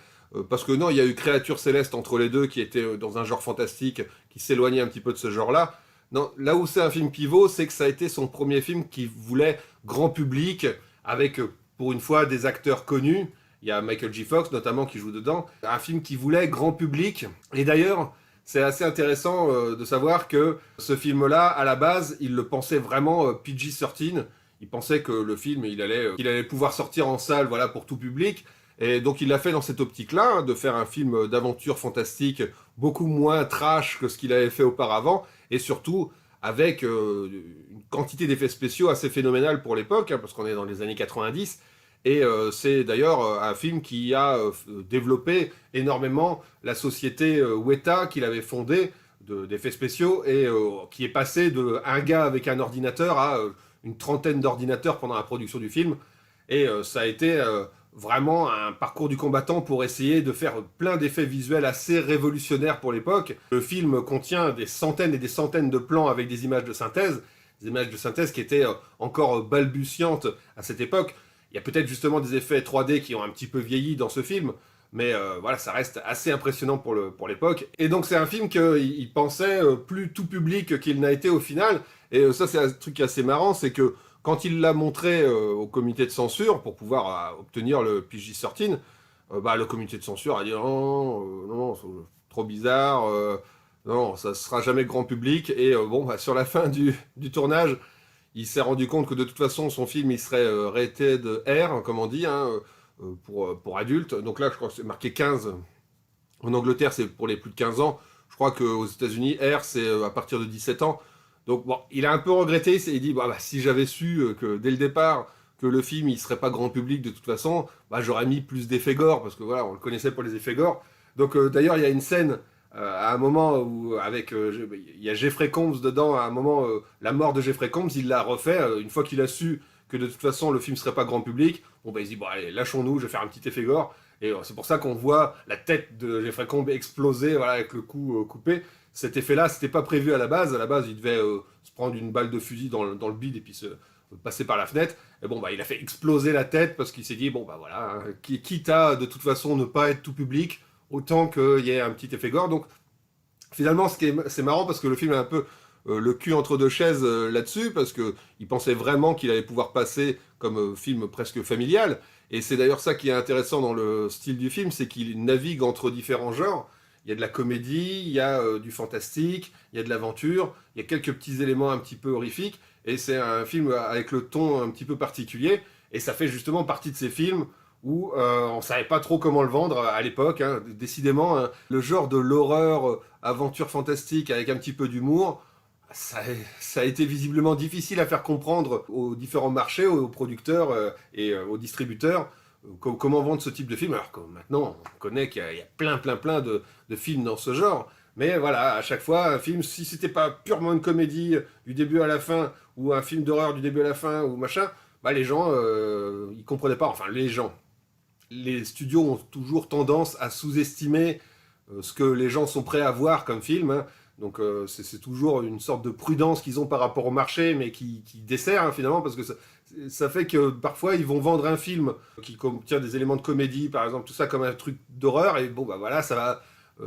parce que non, il y a eu Créature Céleste entre les deux, qui était dans un genre fantastique, qui s'éloignait un petit peu de ce genre-là. Non, là où c'est un film pivot, c'est que ça a été son premier film qui voulait grand public, avec, pour une fois, des acteurs connus. Il y a Michael J. Fox, notamment, qui joue dedans. Un film qui voulait grand public. Et d'ailleurs, c'est assez intéressant de savoir que ce film-là, à la base, il le pensait vraiment PG-13. Il pensait que le film, il allait pouvoir sortir en salle, voilà, pour tout public. Et donc il l'a fait dans cette optique-là, hein, de faire un film d'aventure fantastique, beaucoup moins trash que ce qu'il avait fait auparavant, et surtout avec une quantité d'effets spéciaux assez phénoménale pour l'époque, hein, parce qu'on est dans les années 90. Et c'est d'ailleurs un film qui a développé énormément la société Weta qu'il avait fondée d'effets spéciaux, et qui est passé de un gars avec un ordinateur à une trentaine d'ordinateurs pendant la production du film. Et ça a été vraiment un parcours du combattant pour essayer de faire plein d'effets visuels assez révolutionnaires pour l'époque. Le film contient des centaines et des centaines de plans avec des images de synthèse qui étaient encore balbutiantes à cette époque. Il y a peut-être justement des effets 3D qui ont un petit peu vieilli dans ce film, mais voilà, ça reste assez impressionnant pour l'époque. Et donc c'est un film qu'il pensait plus tout public qu'il n'a été au final. Et ça, c'est un truc assez marrant, c'est que quand il l'a montré au comité de censure pour pouvoir obtenir le PG-13, le comité de censure a dit non, c'est trop bizarre, non, ça sera jamais grand public. Et sur la fin du tournage, il s'est rendu compte que de toute façon, son film, il serait rated R, comme on dit, hein, pour adultes. Donc là, je crois que c'est marqué 15. En Angleterre, c'est pour les plus de 15 ans. Je crois qu'aux États-Unis, R, c'est à partir de 17 ans. Donc bon, il a un peu regretté, il dit si j'avais su que dès le départ que le film il serait pas grand public de toute façon, j'aurais mis plus d'effets gore, parce que voilà, on le connaissait pour les effets gore. Donc d'ailleurs il y a une scène à un moment où il y a Jeffrey Combs dedans, à un moment la mort de Jeffrey Combs, il l'a refait une fois qu'il a su que de toute façon le film serait pas grand public. Il se dit allez, lâchons-nous, je vais faire un petit effet gore. Et c'est pour ça qu'on voit la tête de Jeffrey Combs exploser, voilà, avec le cou coupé. Cet effet-là, c'était pas prévu à la base. À la base, il devait se prendre une balle de fusil dans le bide et puis se passer par la fenêtre. Et bon, bah, il a fait exploser la tête parce qu'il s'est dit, bon, bah voilà, hein, quitte à de toute façon ne pas être tout public, autant qu'il y ait un petit effet gore. Donc, finalement, c'est marrant parce que le film a un peu le cul entre deux chaises là-dessus, parce qu'il pensait vraiment qu'il allait pouvoir passer comme film presque familial. Et c'est d'ailleurs ça qui est intéressant dans le style du film, c'est qu'il navigue entre différents genres. Il y a de la comédie, il y a du fantastique, il y a de l'aventure, il y a quelques petits éléments un petit peu horrifiques, et c'est un film avec le ton un petit peu particulier, et ça fait justement partie de ces films où on savait pas trop comment le vendre à l'époque, hein. Décidément, hein, le genre de l'horreur, aventure fantastique avec un petit peu d'humour, ça a été visiblement difficile à faire comprendre aux différents marchés, aux producteurs et aux distributeurs, comment vendre ce type de film, alors que maintenant on connaît qu'il y a plein de films dans ce genre. Mais voilà, à chaque fois, un film, si c'était pas purement une comédie du début à la fin, ou un film d'horreur du début à la fin, ou machin, bah les gens, ils comprenaient pas, enfin les gens. Les studios ont toujours tendance à sous-estimer ce que les gens sont prêts à voir comme film, hein. Donc c'est toujours une sorte de prudence qu'ils ont par rapport au marché, mais qui dessert hein, finalement, parce que ça fait que parfois ils vont vendre un film qui contient des éléments de comédie, par exemple, tout ça comme un truc d'horreur, et bon bah voilà, ça va.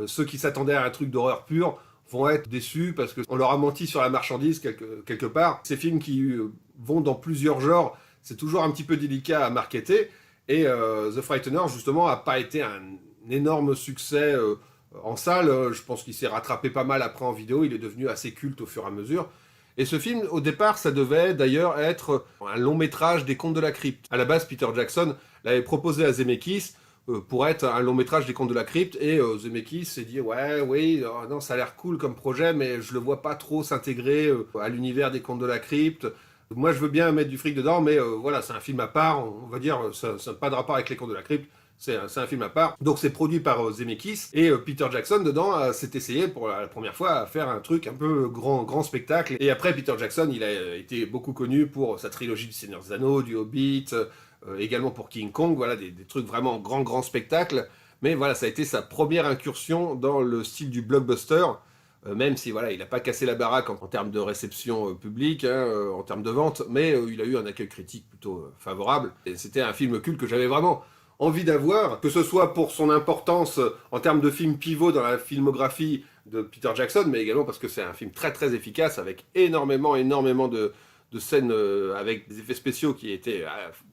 Ceux qui s'attendaient à un truc d'horreur pur vont être déçus parce qu'on leur a menti sur la marchandise quelque part. Ces films qui vont dans plusieurs genres, c'est toujours un petit peu délicat à marketer. Et The Frightener, justement, n'a pas été un énorme succès en salle. Je pense qu'il s'est rattrapé pas mal après en vidéo. Il est devenu assez culte au fur et à mesure. Et ce film, au départ, ça devait d'ailleurs être un long métrage des Contes de la Crypte. À la base, Peter Jackson l'avait proposé à Zemeckis pour être un long métrage des Contes de la Crypte. Et Zemeckis s'est dit, ouais, oui, non, ça a l'air cool comme projet, mais je le vois pas trop s'intégrer à l'univers des Contes de la Crypte. Moi, je veux bien mettre du fric dedans, mais voilà, c'est un film à part, on va dire, ça n'a pas de rapport avec les Contes de la Crypte, c'est un film à part. Donc, c'est produit par Zemeckis, et Peter Jackson, dedans, s'est essayé pour la première fois à faire un truc un peu grand spectacle. Et après, Peter Jackson, il a été beaucoup connu pour sa trilogie du Seigneur des Anneaux, du Hobbit, également pour King Kong, voilà, des trucs vraiment grand spectacle. Mais voilà, ça a été sa première incursion dans le style du blockbuster. Même si voilà, il n'a pas cassé la baraque en termes de réception publique, hein, en termes de vente, mais il a eu un accueil critique plutôt favorable. Et c'était un film culte que j'avais vraiment envie d'avoir, que ce soit pour son importance en termes de film pivot dans la filmographie de Peter Jackson, mais également parce que c'est un film très efficace, avec énormément de scènes avec des effets spéciaux qui étaient,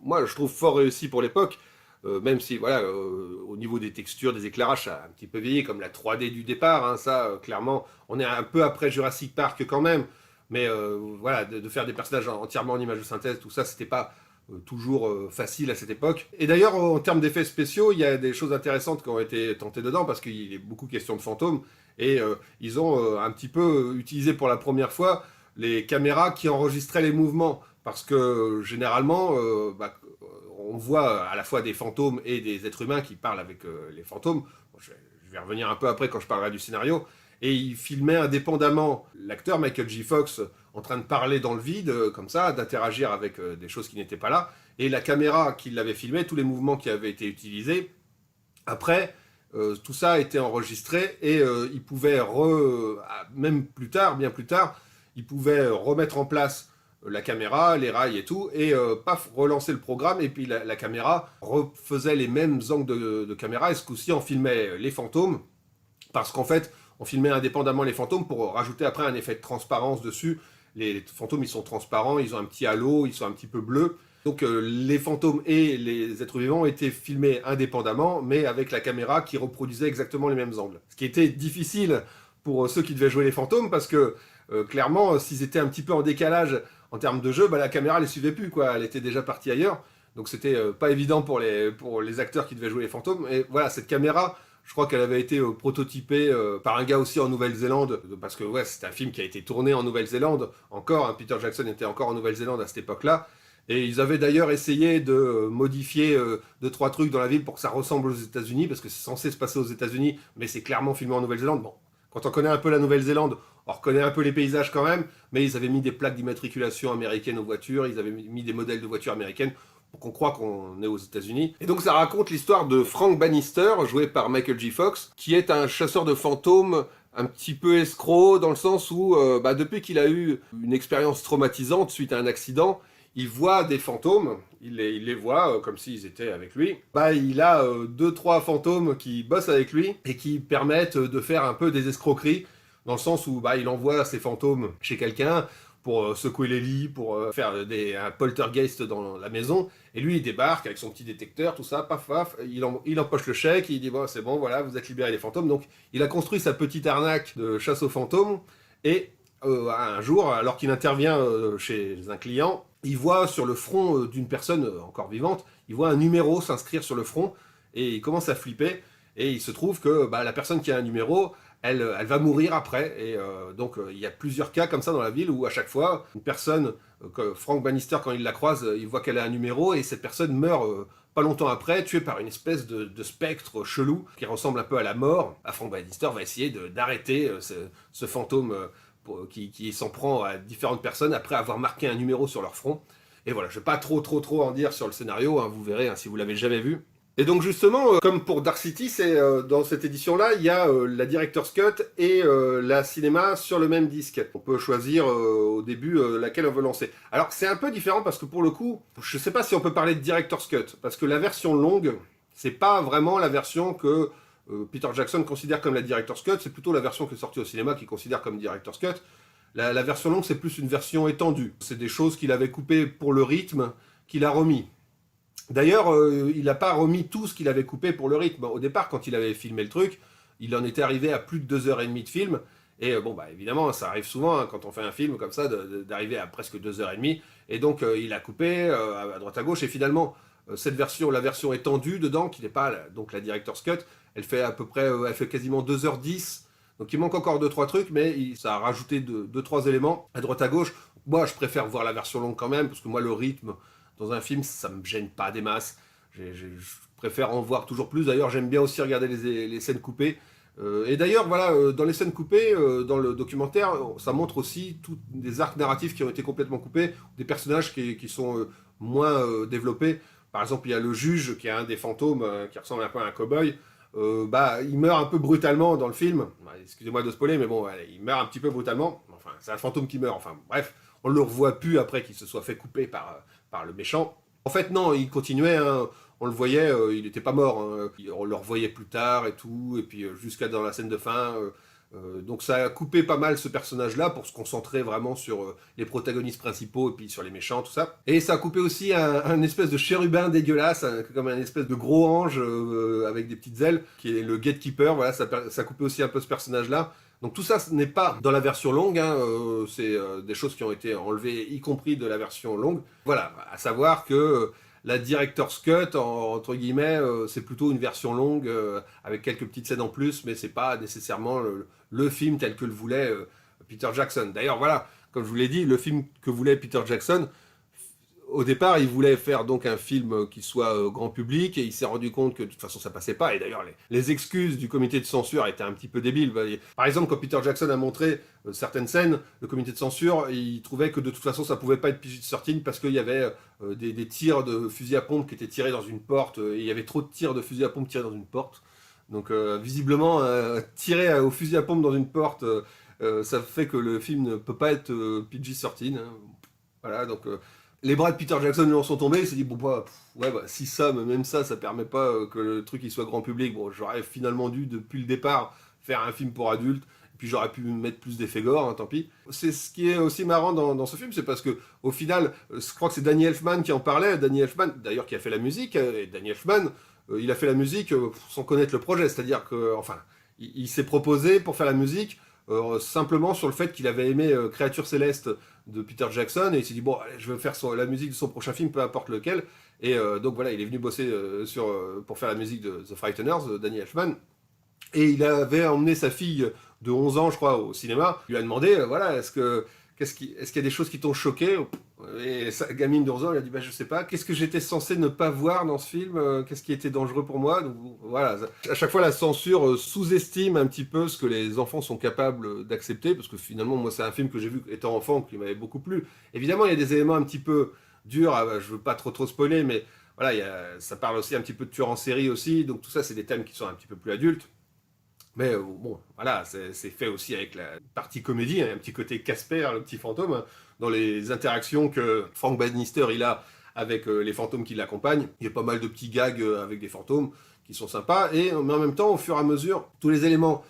moi je trouve, fort réussis pour l'époque. Même si, voilà, au niveau des textures, des éclairages, ça a un petit peu vieilli, comme la 3D du départ, hein, ça, clairement, on est un peu après Jurassic Park quand même, mais voilà, de faire des personnages entièrement en images de synthèse, tout ça, c'était pas toujours facile à cette époque. Et d'ailleurs, en termes d'effets spéciaux, il y a des choses intéressantes qui ont été tentées dedans, parce qu'il est beaucoup question de fantômes, et ils ont un petit peu utilisé pour la première fois les caméras qui enregistraient les mouvements, parce que généralement, on voit à la fois des fantômes et des êtres humains qui parlent avec les fantômes. Bon, je vais revenir un peu après quand je parlerai du scénario. Et il filmait indépendamment l'acteur Michael J. Fox en train de parler dans le vide, comme ça, d'interagir avec des choses qui n'étaient pas là. Et la caméra qui l'avait filmé, tous les mouvements qui avaient été utilisés, après, tout ça a été enregistré et il pouvait, même plus tard, bien plus tard, il pouvait remettre en place la caméra, les rails et tout, et paf, relancer le programme, et puis la caméra refaisait les mêmes angles de caméra, et ce coup-ci, on filmait les fantômes, parce qu'en fait, on filmait indépendamment les fantômes pour rajouter après un effet de transparence dessus. Les fantômes, ils sont transparents, ils ont un petit halo, ils sont un petit peu bleus. Donc les fantômes et les êtres vivants étaient filmés indépendamment, mais avec la caméra qui reproduisait exactement les mêmes angles. Ce qui était difficile pour ceux qui devaient jouer les fantômes, parce que clairement, s'ils étaient un petit peu en décalage en termes de jeu, bah, la caméra ne les suivait plus, quoi. Elle était déjà partie ailleurs. Donc c'était pas évident pour les acteurs qui devaient jouer les fantômes. Et voilà, cette caméra, je crois qu'elle avait été prototypée par un gars aussi en Nouvelle-Zélande, parce que ouais, c'est un film qui a été tourné en Nouvelle-Zélande encore, hein, Peter Jackson était encore en Nouvelle-Zélande à cette époque-là. Et ils avaient d'ailleurs essayé de modifier 2-3 trucs dans la ville pour que ça ressemble aux États-Unis, parce que c'est censé se passer aux États-Unis, mais c'est clairement filmé en Nouvelle-Zélande. Bon, quand on connaît un peu la Nouvelle-Zélande, on reconnaît un peu les paysages quand même, mais ils avaient mis des plaques d'immatriculation américaines aux voitures, ils avaient mis des modèles de voitures américaines pour qu'on croit qu'on est aux États-Unis. Et donc ça raconte l'histoire de Frank Bannister, joué par Michael J. Fox, qui est un chasseur de fantômes un petit peu escroc, dans le sens où, depuis qu'il a eu une expérience traumatisante suite à un accident, il voit des fantômes, il les voit comme s'ils étaient avec lui. Il a 2-3 fantômes qui bossent avec lui et qui permettent de faire un peu des escroqueries, dans le sens où il envoie ses fantômes chez quelqu'un pour secouer les lits, pour faire un poltergeist dans la maison. Et lui, il débarque avec son petit détecteur, tout ça, paf, paf, il empoche le chèque, il dit bon, c'est bon, voilà, vous êtes libérés les fantômes. Donc, il a construit sa petite arnaque de chasse aux fantômes. Et un jour, alors qu'il intervient chez un client, il voit sur le front d'une personne encore vivante, il voit un numéro s'inscrire sur le front, et il commence à flipper. Et il se trouve que la personne qui a un numéro, elle va mourir après. Et donc, il y a plusieurs cas comme ça dans la ville où à chaque fois, une personne, Frank Bannister, quand il la croise, il voit qu'elle a un numéro et cette personne meurt pas longtemps après, tuée par une espèce de spectre chelou qui ressemble un peu à la mort. Frank Bannister va essayer d'arrêter ce fantôme qui s'en prend à différentes personnes après avoir marqué un numéro sur leur front. Et voilà, je vais pas trop en dire sur le scénario, vous verrez si vous l'avez jamais vu. Et donc justement, comme pour Dark City, dans cette édition-là, il y a la Director's Cut et la cinéma sur le même disque. On peut choisir au début laquelle on veut lancer. Alors c'est un peu différent parce que pour le coup, je sais pas si on peut parler de Director's Cut, parce que la version longue, c'est pas vraiment la version que Peter Jackson considère comme la Director's Cut, c'est plutôt la version qui est sortie au cinéma qu'il considère comme Director's Cut. La version longue, c'est plus une version étendue. C'est des choses qu'il avait coupées pour le rythme, qu'il a remis. D'ailleurs, il n'a pas remis tout ce qu'il avait coupé pour le rythme. Au départ, quand il avait filmé le truc, il en était arrivé à plus de 2h30 de film. Et évidemment, ça arrive souvent, quand on fait un film comme ça, d'arriver à presque 2h30. Et donc, il a coupé à droite à gauche. Et finalement, la version étendue dedans, qui n'est pas donc la Director's Cut, elle fait à peu près, elle fait quasiment 2h10. Donc il manque encore 2-3 trucs, mais ça a rajouté 2-3 éléments à droite à gauche. Moi, je préfère voir la version longue quand même, parce que moi, le rythme dans un film, ça me gêne pas des masses. Je préfère en voir toujours plus. D'ailleurs, j'aime bien aussi regarder les scènes coupées. Et d'ailleurs, voilà, dans les scènes coupées, dans le documentaire, ça montre aussi tous des arcs narratifs qui ont été complètement coupés, des personnages qui sont moins développés. Par exemple, il y a le juge, qui est un des fantômes, qui ressemble un peu à un cow-boy. Il meurt un peu brutalement dans le film. Excusez-moi de spoiler, mais bon, il meurt un petit peu brutalement. Enfin, c'est un fantôme qui meurt. Enfin, bref, on ne le revoit plus après qu'il se soit fait couper par le méchant. En fait, non, il continuait. On le voyait, il n'était pas mort. On le revoyait plus tard et tout. Et puis, jusqu'à dans la scène de fin. Donc, ça a coupé pas mal ce personnage-là pour se concentrer vraiment sur les protagonistes principaux et puis sur les méchants, tout ça. Et ça a coupé aussi un espèce de chérubin dégueulasse, comme un espèce de gros ange avec des petites ailes, qui est le gatekeeper. Voilà, ça a coupé aussi un peu ce personnage-là. Donc tout ça, ce n'est pas dans la version longue, c'est des choses qui ont été enlevées, y compris de la version longue. Voilà, à savoir que la Director's Cut, entre guillemets, c'est plutôt une version longue, avec quelques petites scènes en plus, mais c'est pas nécessairement le film tel que le voulait Peter Jackson. D'ailleurs, voilà, comme je vous l'ai dit, le film que voulait Peter Jackson, au départ, il voulait faire donc un film qui soit grand public, et il s'est rendu compte que de toute façon ça passait pas. Et d'ailleurs, les excuses du comité de censure étaient un petit peu débiles. Par exemple, quand Peter Jackson a montré certaines scènes, le comité de censure, il trouvait que de toute façon ça pouvait pas être PG-13 parce qu'il y avait des tirs de fusil à pompe qui étaient tirés dans une porte, et il y avait trop de tirs de fusil à pompe tirés dans une porte. Donc visiblement, tirer au fusil à pompe dans une porte, ça fait que le film ne peut pas être PG-13. Voilà, donc les bras de Peter Jackson lui en sont tombés, il s'est dit bon si ça, même ça permet pas que le truc il soit grand public, bon j'aurais finalement dû depuis le départ faire un film pour adultes, et puis j'aurais pu mettre plus d'effets gore, tant pis. C'est ce qui est aussi marrant dans ce film, c'est parce que au final, je crois que c'est Danny Elfman qui en parlait, Danny Elfman d'ailleurs qui a fait la musique, et Danny Elfman, il a fait la musique sans connaître le projet, c'est-à-dire que, il s'est proposé pour faire la musique simplement sur le fait qu'il avait aimé Créature Céleste de Peter Jackson, et il s'est dit bon allez, je vais faire la musique de son prochain film, peu importe lequel. Et donc voilà, il est venu bosser pour faire la musique de The Frighteners, Danny Elfman. Et il avait emmené sa fille de 11 ans, je crois, au cinéma. Il lui a demandé voilà, est-ce qu'il y a des choses qui t'ont choqué? Et sa gamine de 11 ans, elle a dit je sais pas, qu'est-ce que j'étais censé ne pas voir dans ce film, qu'est-ce qui était dangereux pour moi? Donc voilà, à chaque fois la censure sous-estime un petit peu ce que les enfants sont capables d'accepter, parce que finalement moi c'est un film que j'ai vu étant enfant qui m'avait beaucoup plu. Évidemment il y a des éléments un petit peu dur. Je veux pas trop spoiler, mais voilà, ça parle aussi un petit peu de tueur en série aussi. Donc tout ça, c'est des thèmes qui sont un petit peu plus adultes. Mais bon, voilà, c'est fait aussi avec la partie comédie, hein, un petit côté Casper, le petit fantôme, hein, dans les interactions que Frank Bannister il a avec les fantômes qui l'accompagnent. Il y a pas mal de petits gags avec des fantômes qui sont sympas, mais en même temps, au fur et à mesure, tous les éléments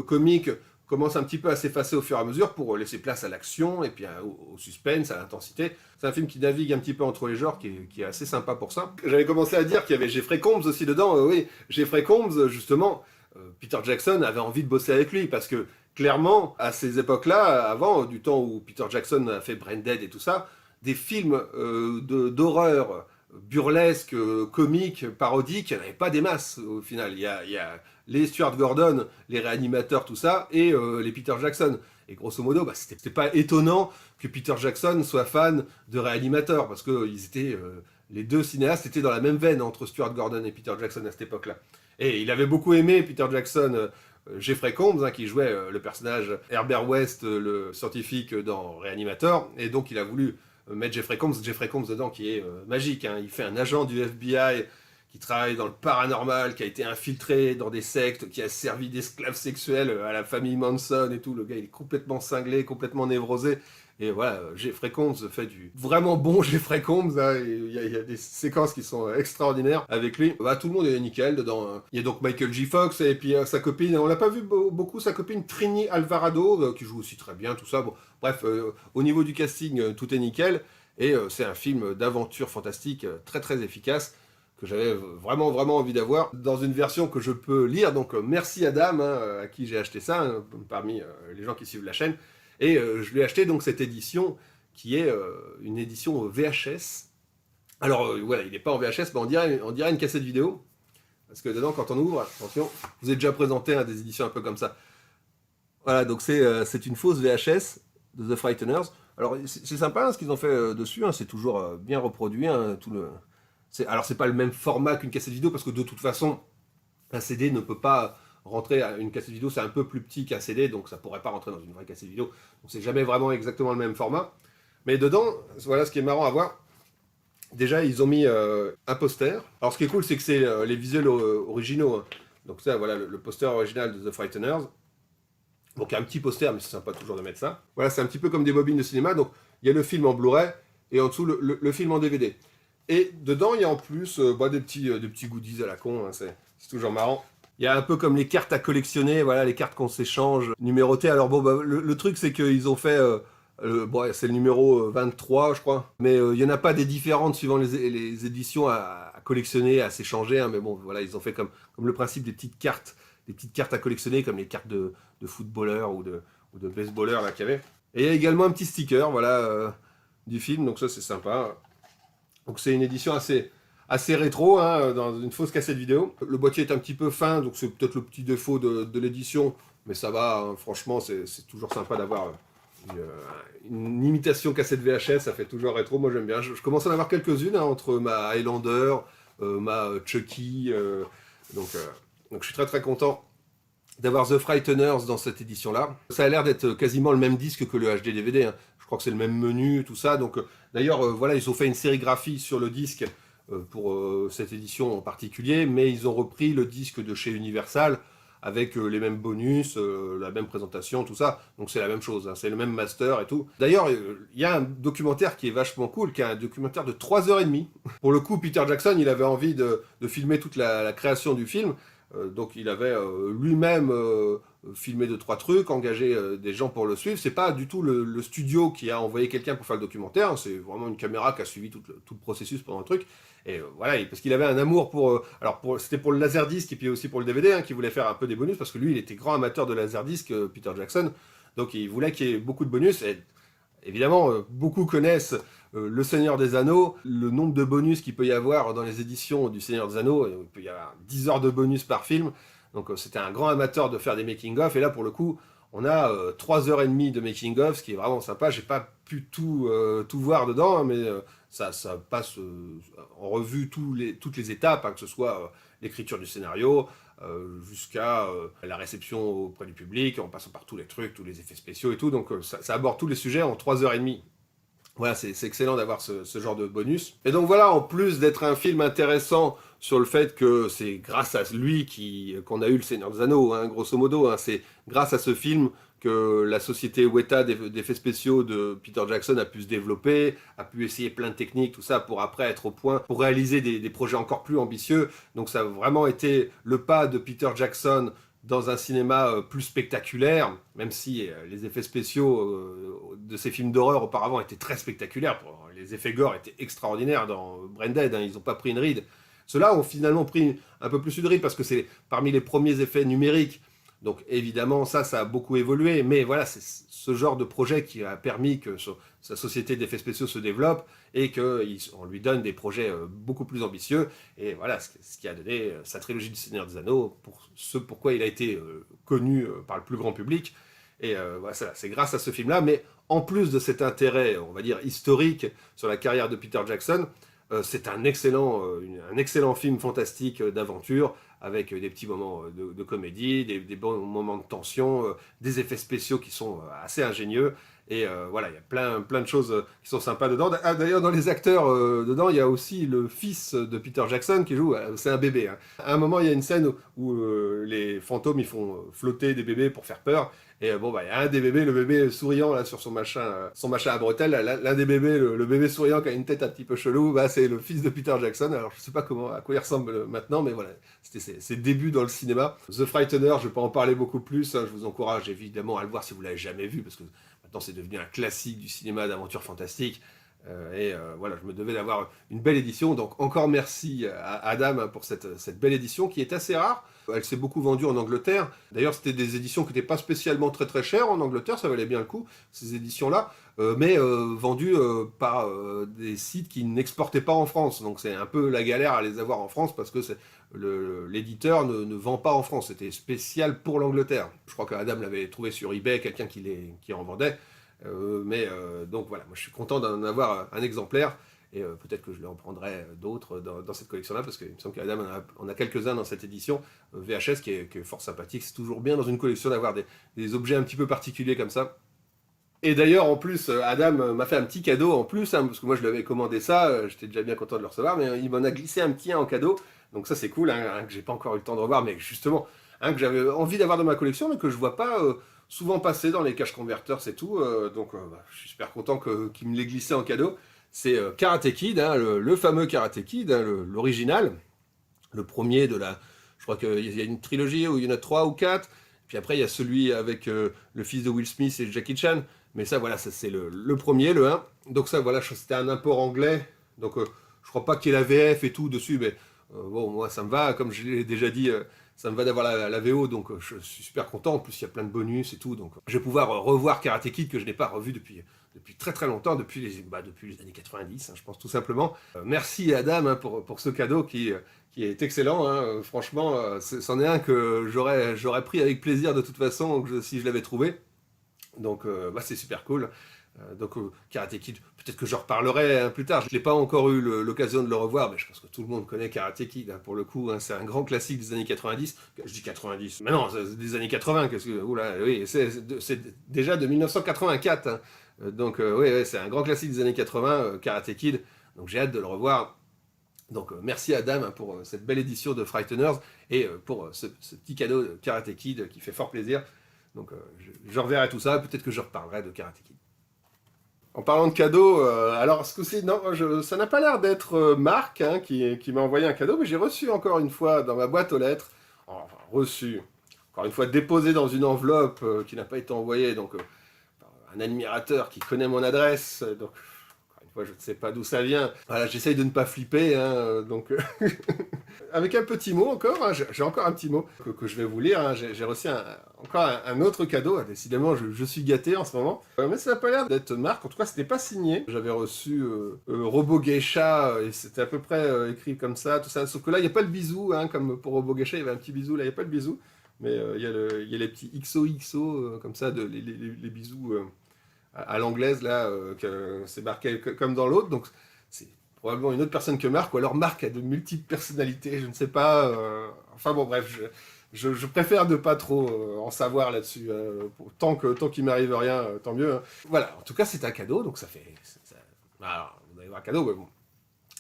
comiques commencent un petit peu à s'effacer au fur et à mesure pour laisser place à l'action et puis au suspense, à l'intensité. C'est un film qui navigue un petit peu entre les genres, qui est assez sympa pour ça. J'avais commencé à dire qu'il y avait Jeffrey Combs aussi dedans. Oui, Jeffrey Combs, justement, Peter Jackson avait envie de bosser avec lui parce que clairement, à ces époques-là, avant, du temps où Peter Jackson a fait Braindead et tout ça, des films d'horreur burlesques, comiques, parodiques, il n'y en avait pas des masses au final. Il y a les Stuart Gordon, les réanimateurs, tout ça, et les Peter Jackson. Et grosso modo, c'était pas étonnant que Peter Jackson soit fan de réanimateurs parce que les deux cinéastes étaient dans la même veine entre Stuart Gordon et Peter Jackson à cette époque-là. Et il avait beaucoup aimé Peter Jackson, Jeffrey Combs, hein, qui jouait le personnage Herbert West, le scientifique dans Reanimator, et donc il a voulu mettre Jeffrey Combs dedans, qui est magique. Hein. Il fait un agent du FBI qui travaille dans le paranormal, qui a été infiltré dans des sectes, qui a servi d'esclave sexuel à la famille Manson et tout. Le gars, il est complètement cinglé, complètement névrosé. Et voilà, Jeffrey Combs fait du vraiment bon Jeffrey Combs. Hein. Il y a des séquences qui sont extraordinaires avec lui. Tout le monde est nickel dedans. Il y a donc Michael J. Fox et puis sa copine. On l'a pas vu beaucoup, sa copine Trini Alvarado, qui joue aussi très bien, tout ça. Bon, bref, au niveau du casting, tout est nickel. Et c'est un film d'aventure fantastique, très très efficace, que j'avais vraiment vraiment envie d'avoir dans une version que je peux lire. Donc merci à Dame, hein, à qui j'ai acheté ça, hein, parmi les gens qui suivent la chaîne. Et je lui ai acheté donc cette édition qui est une édition VHS. Alors voilà, il n'est pas en VHS, mais on dirait une cassette vidéo. Parce que dedans, quand on ouvre, attention, je vous ai déjà présenté des éditions un peu comme ça. Voilà, donc c'est une fausse VHS de The Frighteners. Alors c'est sympa hein, ce qu'ils ont fait dessus, hein, c'est toujours bien reproduit. Hein, alors c'est pas le même format qu'une cassette vidéo, parce que de toute façon, un CD ne peut pas rentrer à une cassette vidéo, c'est un peu plus petit qu'un CD, donc ça pourrait pas rentrer dans une vraie cassette vidéo. Donc c'est jamais vraiment exactement le même format. Mais dedans, voilà ce qui est marrant à voir. Déjà, ils ont mis un poster. Alors ce qui est cool, c'est que c'est les visuels originaux. Hein. Donc ça, voilà, le poster original de The Frighteners. Donc un petit poster, mais c'est sympa toujours de mettre ça. Voilà, c'est un petit peu comme des bobines de cinéma. Donc il y a le film en Blu-ray et en dessous le film en DVD. Et dedans, il y a en plus des petits goodies à la con. Hein, c'est toujours marrant. Il y a un peu comme les cartes à collectionner, voilà, les cartes qu'on s'échange, numérotées. Alors bon, le truc, c'est qu'ils ont fait... c'est le numéro 23, je crois. Mais il n'y en a pas des différentes suivant les éditions à collectionner, à s'échanger. Hein, mais bon, voilà, ils ont fait comme le principe des petites cartes à collectionner, comme les cartes de footballeurs ou de baseballeurs là qu'il y avait. Et il y a également un petit sticker, voilà, du film. Donc ça, c'est sympa. Donc c'est une édition assez rétro, hein, dans une fausse cassette vidéo. Le boîtier est un petit peu fin, donc c'est peut-être le petit défaut de l'édition. Mais ça va, hein, franchement, c'est toujours sympa d'avoir... une imitation cassette VHS, ça fait toujours rétro, moi j'aime bien. Je commence à en avoir quelques-unes hein, entre ma Highlander, ma Chucky, donc je suis très très content d'avoir The Frighteners dans cette édition-là. Ça a l'air d'être quasiment le même disque que le HD DVD, hein. Je crois que c'est le même menu, tout ça. Donc d'ailleurs, voilà, ils ont fait une sérigraphie sur le disque pour cette édition en particulier, mais ils ont repris le disque de chez Universal avec les mêmes bonus, la même présentation, tout ça. Donc c'est la même chose, hein, c'est le même master et tout. D'ailleurs, il y a un documentaire qui est vachement cool, qui est un documentaire de 3h30. Pour le coup, Peter Jackson, il avait envie de filmer toute la création du film. Donc il avait lui-même filmé 2-3 trucs, engagé des gens pour le suivre. C'est pas du tout le studio qui a envoyé quelqu'un pour faire le documentaire, c'est vraiment une caméra qui a suivi tout le processus pendant le truc. Et voilà, parce qu'il avait un amour pour... c'était pour le laserdisc et puis aussi pour le DVD, hein, qu'il voulait faire un peu des bonus, parce que lui, il était grand amateur de laserdisc, Peter Jackson. Donc il voulait qu'il y ait beaucoup de bonus. Et évidemment, beaucoup connaissent Le Seigneur des Anneaux, le nombre de bonus qu'il peut y avoir dans les éditions du Seigneur des Anneaux. Il peut y avoir 10 heures de bonus par film. Donc c'était un grand amateur de faire des making-of. Et là, pour le coup, on a 3h30 de making-of, ce qui est vraiment sympa. J'ai pas pu tout voir dedans, hein, mais ça passe en revue toutes les étapes, hein, que ce soit l'écriture du scénario, jusqu'à la réception auprès du public, en passant par tous les trucs, tous les effets spéciaux et tout. Donc ça aborde tous les sujets en 3h30. Voilà, c'est excellent d'avoir ce genre de bonus. Et donc voilà, en plus d'être un film intéressant sur le fait que c'est grâce à lui qu'on a eu le Seigneur des Anneaux, hein, grosso modo, hein, c'est grâce à ce film que la société Weta d'effets spéciaux de Peter Jackson a pu se développer, a pu essayer plein de techniques, tout ça, pour après être au point, pour réaliser des projets encore plus ambitieux. Donc ça a vraiment été le pas de Peter Jackson dans un cinéma plus spectaculaire, même si les effets spéciaux de ces films d'horreur auparavant étaient très spectaculaires. Les effets gore étaient extraordinaires dans Branded, hein, ils n'ont pas pris une ride. Ceux-là ont finalement pris un peu plus une ride parce que c'est parmi les premiers effets numériques. Donc évidemment, ça a beaucoup évolué, mais voilà, c'est ce genre de projet qui a permis que sa société d'effets spéciaux se développe et qu'on lui donne des projets beaucoup plus ambitieux. Et voilà, ce qui a donné sa trilogie du Seigneur des Anneaux, pour ce pourquoi il a été connu par le plus grand public. Et voilà, c'est grâce à ce film-là, mais en plus de cet intérêt, on va dire, historique sur la carrière de Peter Jackson, c'est un excellent film fantastique d'aventure, avec des petits moments de comédie, des bons moments de tension, des effets spéciaux qui sont assez ingénieux. Et voilà, il y a plein de choses qui sont sympas dedans. Ah, d'ailleurs, dans les acteurs dedans, il y a aussi le fils de Peter Jackson qui joue, c'est un bébé. Hein. À un moment, il y a une scène où les fantômes ils font flotter des bébés pour faire peur. Et bon, bah, il y a un des bébés, le bébé souriant là sur son machin à bretelles. L'un des bébés, le bébé souriant qui a une tête un petit peu chelou, bah, c'est le fils de Peter Jackson. Alors je sais pas à quoi il ressemble maintenant, mais voilà, c'était ses débuts dans le cinéma. The Frightener, je vais pas en parler beaucoup plus. Hein, je vous encourage évidemment à le voir si vous l'avez jamais vu, parce que maintenant c'est devenu un classique du cinéma d'aventure fantastique. Voilà, je me devais d'avoir une belle édition. Donc encore merci à Adam pour cette belle édition qui est assez rare. Elle s'est beaucoup vendue en Angleterre. D'ailleurs, c'était des éditions qui n'étaient pas spécialement très chères en Angleterre, ça valait bien le coup, ces éditions-là, mais vendues par des sites qui n'exportaient pas en France. Donc c'est un peu la galère à les avoir en France parce que l'éditeur ne vend pas en France. C'était spécial pour l'Angleterre. Je crois qu'Adam l'avait trouvé sur eBay, quelqu'un qui en vendait. Donc voilà, moi je suis content d'en avoir un exemplaire. Et peut-être que je en prendrai d'autres dans cette collection-là, parce qu'il me semble qu'Adam on a quelques-uns dans cette édition VHS qui est fort sympathique. C'est toujours bien dans une collection d'avoir des objets un petit peu particuliers comme ça. Et d'ailleurs, en plus, Adam m'a fait un petit cadeau en plus, hein, parce que moi je lui avais commandé ça, j'étais déjà bien content de le recevoir, mais il m'en a glissé un petit en cadeau. Donc ça c'est cool, hein, que j'ai pas encore eu le temps de revoir, mais justement, que j'avais envie d'avoir dans ma collection, mais que je vois pas souvent passer dans les cash converters, c'est tout. Donc je suis super content qu'il me l'ait glissé en cadeau. C'est Karate Kid, hein, le fameux Karate Kid, hein, l'original, le premier de la... Je crois qu'il y a une trilogie où il y en a 3 ou 4, puis après il y a celui avec le fils de Will Smith et Jackie Chan, mais ça voilà, ça, c'est le premier, le 1. Donc ça voilà, c'était un import anglais, donc je crois pas qu'il y ait la VF et tout dessus, mais bon, moi ça me va, comme je l'ai déjà dit, ça me va d'avoir la VO, donc je suis super content. En plus, il y a plein de bonus et tout, donc je vais pouvoir revoir Karate Kid que je n'ai pas revu depuis très longtemps, depuis les années 90, hein, je pense tout simplement. Merci Adam hein, pour ce cadeau qui est excellent. Hein, franchement, c'en est un que j'aurais pris avec plaisir de toute façon si je l'avais trouvé. Donc c'est super cool. Karate Kid, peut-être que je reparlerai hein, plus tard. Je n'ai pas encore eu l'occasion de le revoir, mais je pense que tout le monde connaît Karate Kid. Hein, pour le coup, hein, c'est un grand classique des années 90. Je dis 90, mais non, c'est des années 80. Oula, oui, c'est déjà de 1984. Hein. Oui, c'est un grand classique des années 80, Karate Kid. Donc j'ai hâte de le revoir. Donc merci à Adam hein, pour cette belle édition de Frighteners et pour ce petit cadeau de Karate Kid qui fait fort plaisir. Donc je reverrai tout ça, peut-être que je reparlerai de Karate Kid. En parlant de cadeaux, alors ce coup-ci, non, ça n'a pas l'air d'être Marc hein, qui m'a envoyé un cadeau, mais j'ai reçu encore une fois dans ma boîte aux lettres, enfin reçu, encore une fois déposé dans une enveloppe qui n'a pas été envoyée, donc par un admirateur qui connaît mon adresse, donc encore une fois je ne sais pas d'où ça vient. Voilà, j'essaye de ne pas flipper, hein, avec un petit mot encore, hein, j'ai encore un petit mot que je vais vous lire, hein, j'ai reçu encore un autre cadeau, décidément je suis gâté en ce moment, mais ça n'a pas l'air d'être Marc, en tout cas c'était pas signé. J'avais reçu Robo Geisha, et c'était à peu près écrit comme ça, tout ça, sauf que là il n'y a pas le bisou, hein, comme pour Robo Geisha il y avait un petit bisou, là il n'y a pas le bisou, mais il y a les petits XOXO, comme ça, les bisous à l'anglaise, là, que c'est marqué comme dans l'autre, donc c'est probablement une autre personne que Marc, ou alors Marc a de multiples personnalités, je ne sais pas, enfin bon bref, je préfère ne pas trop en savoir là-dessus. Tant qu'il m'arrive rien, tant mieux. Hein. Voilà, en tout cas c'est un cadeau, donc ça Alors, vous allez voir cadeau, mais bon,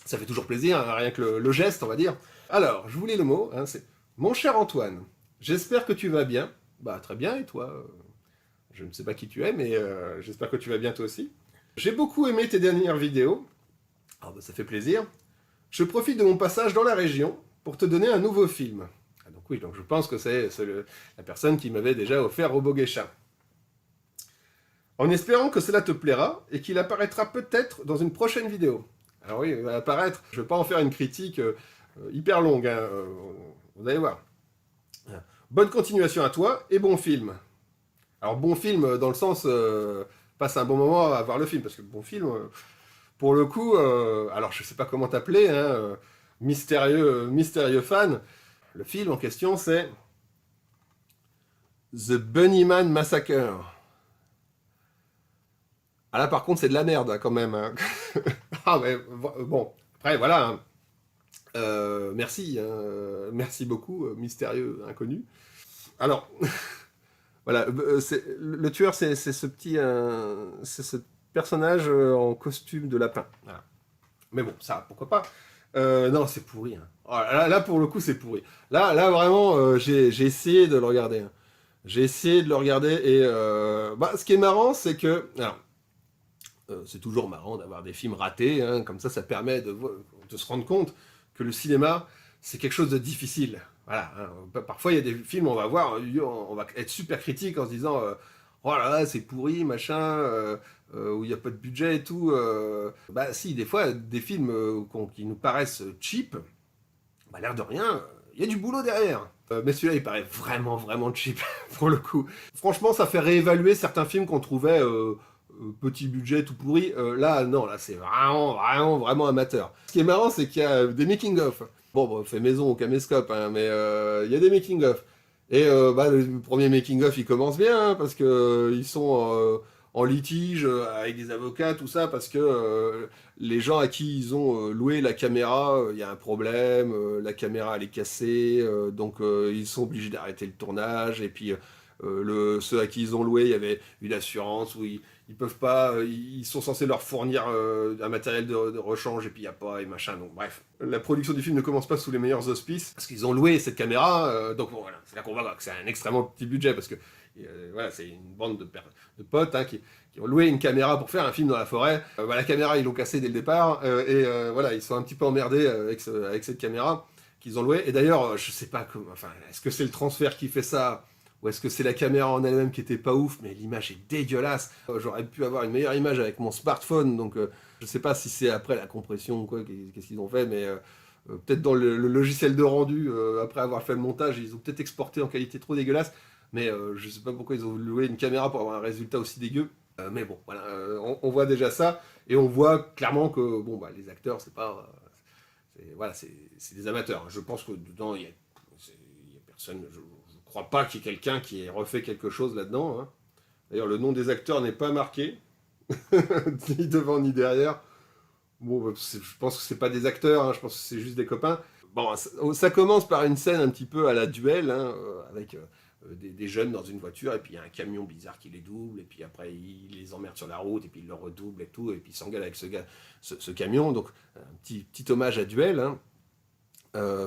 ça fait toujours plaisir, hein, rien que le geste, on va dire. Alors, je vous lis le mot, hein, c'est « Mon cher Antoine, j'espère que tu vas bien. » Bah, très bien, et toi je ne sais pas qui tu es, mais j'espère que tu vas bien toi aussi. J'ai beaucoup aimé tes dernières vidéos. Ah bah, ça fait plaisir. Je profite de mon passage dans la région pour te donner un nouveau film. Ah, donc oui, donc je pense que c'est la personne qui m'avait déjà offert Robo Geisha. En espérant que cela te plaira et qu'il apparaîtra peut-être dans une prochaine vidéo. Alors oui, il va apparaître. Je ne vais pas en faire une critique hyper longue, hein, vous allez voir. Bonne continuation à toi et bon film. Alors bon film dans le sens, passe un bon moment à voir le film, parce que bon film, pour le coup, alors je sais pas comment t'appeler, hein, mystérieux fan, le film en question c'est The Bunnyman Massacre. Ah là par contre c'est de la merde hein, quand même. Hein. Ah mais bon, après voilà, hein. Merci, hein, merci beaucoup, mystérieux inconnu. Alors... Voilà, le tueur, c'est ce petit, c'est ce personnage en costume de lapin. Voilà. Mais bon, ça, pourquoi pas. Non, c'est pourri. Hein. Oh, là, pour le coup, c'est pourri. Là vraiment, j'ai essayé de le regarder. Hein. J'ai essayé de le regarder et bah, ce qui est marrant, c'est que, alors, c'est toujours marrant d'avoir des films ratés. Hein, comme ça permet de se rendre compte que le cinéma, c'est quelque chose de difficile. Voilà, hein. Parfois il y a des films, on va voir, on va être super critique en se disant oh là là, c'est pourri, machin, où il n'y a pas de budget et tout. Bah si, des fois, des films qui nous paraissent cheap, bah l'air de rien, il y a du boulot derrière. Mais celui-là, il paraît vraiment, vraiment cheap, pour le coup. Franchement, ça fait réévaluer certains films qu'on trouvait petit budget, tout pourri. Là, non, là, c'est vraiment, vraiment, vraiment amateur. Ce qui est marrant, c'est qu'il y a des making-of. Bon, fait maison au caméscope, hein, mais il y a des making-of. Et bah, le premier making-of, il commence bien, hein, parce que ils sont en litige avec des avocats, tout ça, parce que les gens à qui ils ont loué la caméra, il y a un problème, la caméra elle est cassée, donc ils sont obligés d'arrêter le tournage, et puis ceux à qui ils ont loué, il y avait une assurance où ils peuvent pas, ils sont censés leur fournir un matériel de rechange et puis il n'y a pas et machin, donc bref. La production du film ne commence pas sous les meilleurs auspices parce qu'ils ont loué cette caméra, donc bon, voilà, c'est là qu'on voit que c'est un extrêmement petit budget parce que voilà, c'est une bande de potes hein, qui ont loué une caméra pour faire un film dans la forêt. Bah, la caméra ils l'ont cassée dès le départ et voilà, ils sont un petit peu emmerdés avec cette caméra qu'ils ont louée. Et d'ailleurs, je sais pas comment, enfin, est-ce que c'est le transfert qui fait ça? Ou est-ce que c'est la caméra en elle-même qui était pas ouf, mais l'image est dégueulasse. J'aurais pu avoir une meilleure image avec mon smartphone, donc je sais pas si c'est après la compression ou quoi, qu'est-ce qu'ils ont fait, mais peut-être dans le logiciel de rendu, après avoir fait le montage, ils ont peut-être exporté en qualité trop dégueulasse, mais je sais pas pourquoi ils ont loué une caméra pour avoir un résultat aussi dégueu. Mais bon, voilà, on voit déjà ça, et on voit clairement que bon, bah, les acteurs, c'est pas... voilà, c'est des amateurs. Je pense que dedans, il y a personne... Je crois pas qu'il y ait quelqu'un qui ait refait quelque chose là-dedans. Hein. D'ailleurs, le nom des acteurs n'est pas marqué, ni devant ni derrière. Bon, je pense que c'est pas des acteurs, hein, je pense que c'est juste des copains. Bon, ça commence par une scène un petit peu à la duel, hein, avec des jeunes dans une voiture, et puis il y a un camion bizarre qui les double, et puis après il les emmerde sur la route, et puis il le redouble et tout, et puis il s'engueule avec ce camion. Donc, un petit hommage à duel, hein.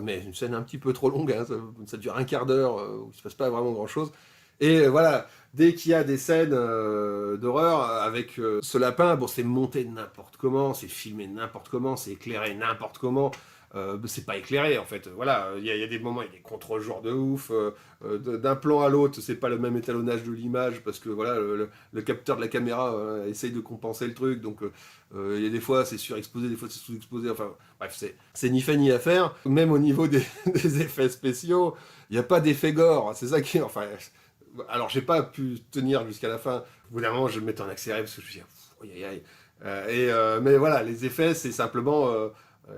Mais une scène un petit peu trop longue, hein, ça dure un quart d'heure où il ne se passe pas vraiment grand chose. Et voilà, dès qu'il y a des scènes d'horreur avec ce lapin, bon, c'est monté n'importe comment, c'est filmé n'importe comment, c'est éclairé n'importe comment. C'est pas éclairé en fait. Voilà, il y a des moments, il y a des contre-jours de ouf. D'un plan à l'autre, c'est pas le même étalonnage de l'image parce que voilà, le capteur de la caméra essaye de compenser le truc. Donc il y a des fois c'est surexposé, des fois c'est sous-exposé. Enfin bref, c'est ni fait ni à faire. Même au niveau des effets spéciaux, il n'y a pas d'effet gore. C'est ça qui, enfin. Alors j'ai pas pu tenir jusqu'à la fin. Au bout d'un moment, je me mettais en accéléré parce que je me suis dit, aïe, aïe, aïe. Mais voilà, les effets, c'est simplement.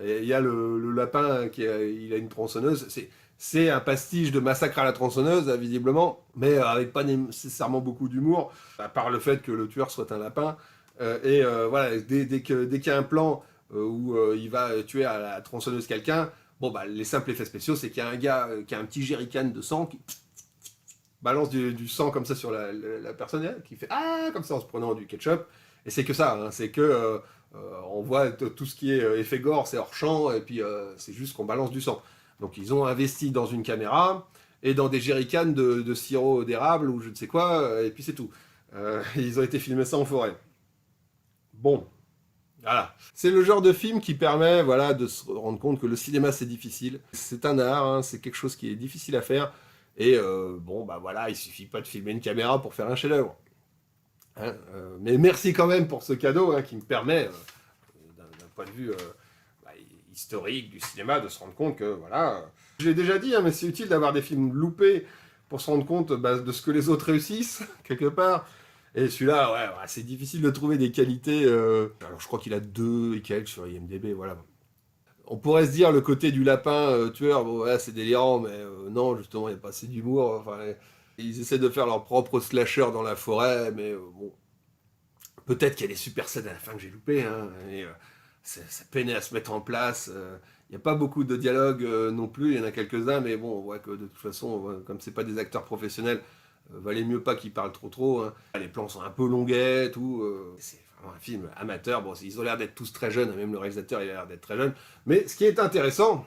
Il y a le lapin il a une tronçonneuse. C'est un pastiche de Massacre à la tronçonneuse, visiblement, mais avec pas nécessairement beaucoup d'humour, à part le fait que le tueur soit un lapin. Voilà, dès qu'il y a un plan où il va tuer à la tronçonneuse quelqu'un, bon, bah, les simples effets spéciaux, c'est qu'il y a un gars qui a un petit jerrycan de sang qui balance du sang comme ça sur la personne qui fait ah comme ça en se prenant du ketchup. Et c'est que ça, hein, c'est que On voit tout ce qui est effet gore, c'est hors champ, et puis c'est juste qu'on balance du sang. Donc ils ont investi dans une caméra et dans des jerrycans de sirop d'érable ou je ne sais quoi, et puis c'est tout. Ils ont été filmés ça en forêt. Bon, voilà. C'est le genre de film qui permet voilà, de se rendre compte que le cinéma c'est difficile. C'est un art, hein, c'est quelque chose qui est difficile à faire. Et bon, bah voilà, il suffit pas de filmer une caméra pour faire un chef-d'œuvre. Hein, mais merci quand même pour ce cadeau hein, qui me permet, d'un point de vue bah, historique du cinéma, de se rendre compte que voilà. Je l'ai déjà dit, hein, mais c'est utile d'avoir des films loupés pour se rendre compte bah, de ce que les autres réussissent, quelque part. Et celui-là, ouais, c'est difficile de trouver des qualités. Alors je crois qu'il a 2 et quelques sur IMDb, voilà. On pourrait se dire le côté du lapin tueur, bon, ouais, c'est délirant, mais non, justement, il n'y a pas assez d'humour. Enfin, ils essaient de faire leur propre slasher dans la forêt, mais bon, peut-être qu'il y a des super scènes à la fin que j'ai loupées, hein, et ça peinait à se mettre en place. Il n'y a pas beaucoup de dialogue non plus, il y en a quelques-uns, mais bon, on voit que de toute façon, comme c'est pas des acteurs professionnels, valait mieux pas qu'ils parlent trop, hein. Les plans sont un peu longuets, tout. C'est vraiment un film amateur. Bon, ils ont l'air d'être tous très jeunes, hein, même le réalisateur il a l'air d'être très jeune. Mais ce qui est intéressant,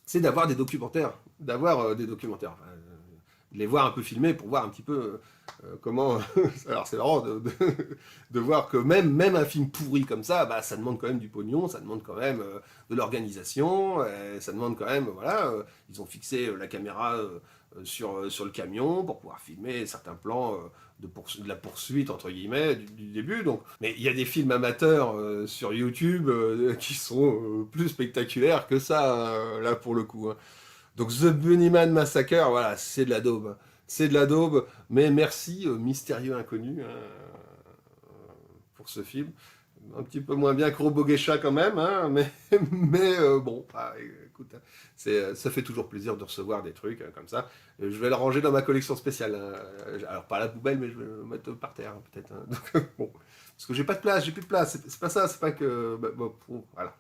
c'est d'avoir des documentaires. Enfin, de les voir un peu filmés pour voir un petit peu comment. Alors c'est marrant de voir que même un film pourri comme ça, bah, ça demande quand même du pognon, ça demande quand même de l'organisation, ça demande quand même, voilà, ils ont fixé la caméra sur le camion pour pouvoir filmer certains plans de la poursuite entre guillemets du début. Donc, mais il y a des films amateurs sur YouTube qui sont plus spectaculaires que ça là pour le coup. Hein. Donc The Bunnyman Massacre, voilà, c'est de la daube. C'est de la daube, mais merci Mystérieux Inconnu hein, pour ce film. Un petit peu moins bien que Robo Geisha quand même, hein, mais bon, bah, écoute, hein, ça fait toujours plaisir de recevoir des trucs hein, comme ça. Je vais le ranger dans ma collection spéciale. Hein. Alors pas à la poubelle, mais je vais le mettre par terre hein, peut-être. Hein. Donc, bon, parce que j'ai pas de place, j'ai plus de place. C'est pas ça, c'est pas que... Bah, bon, voilà.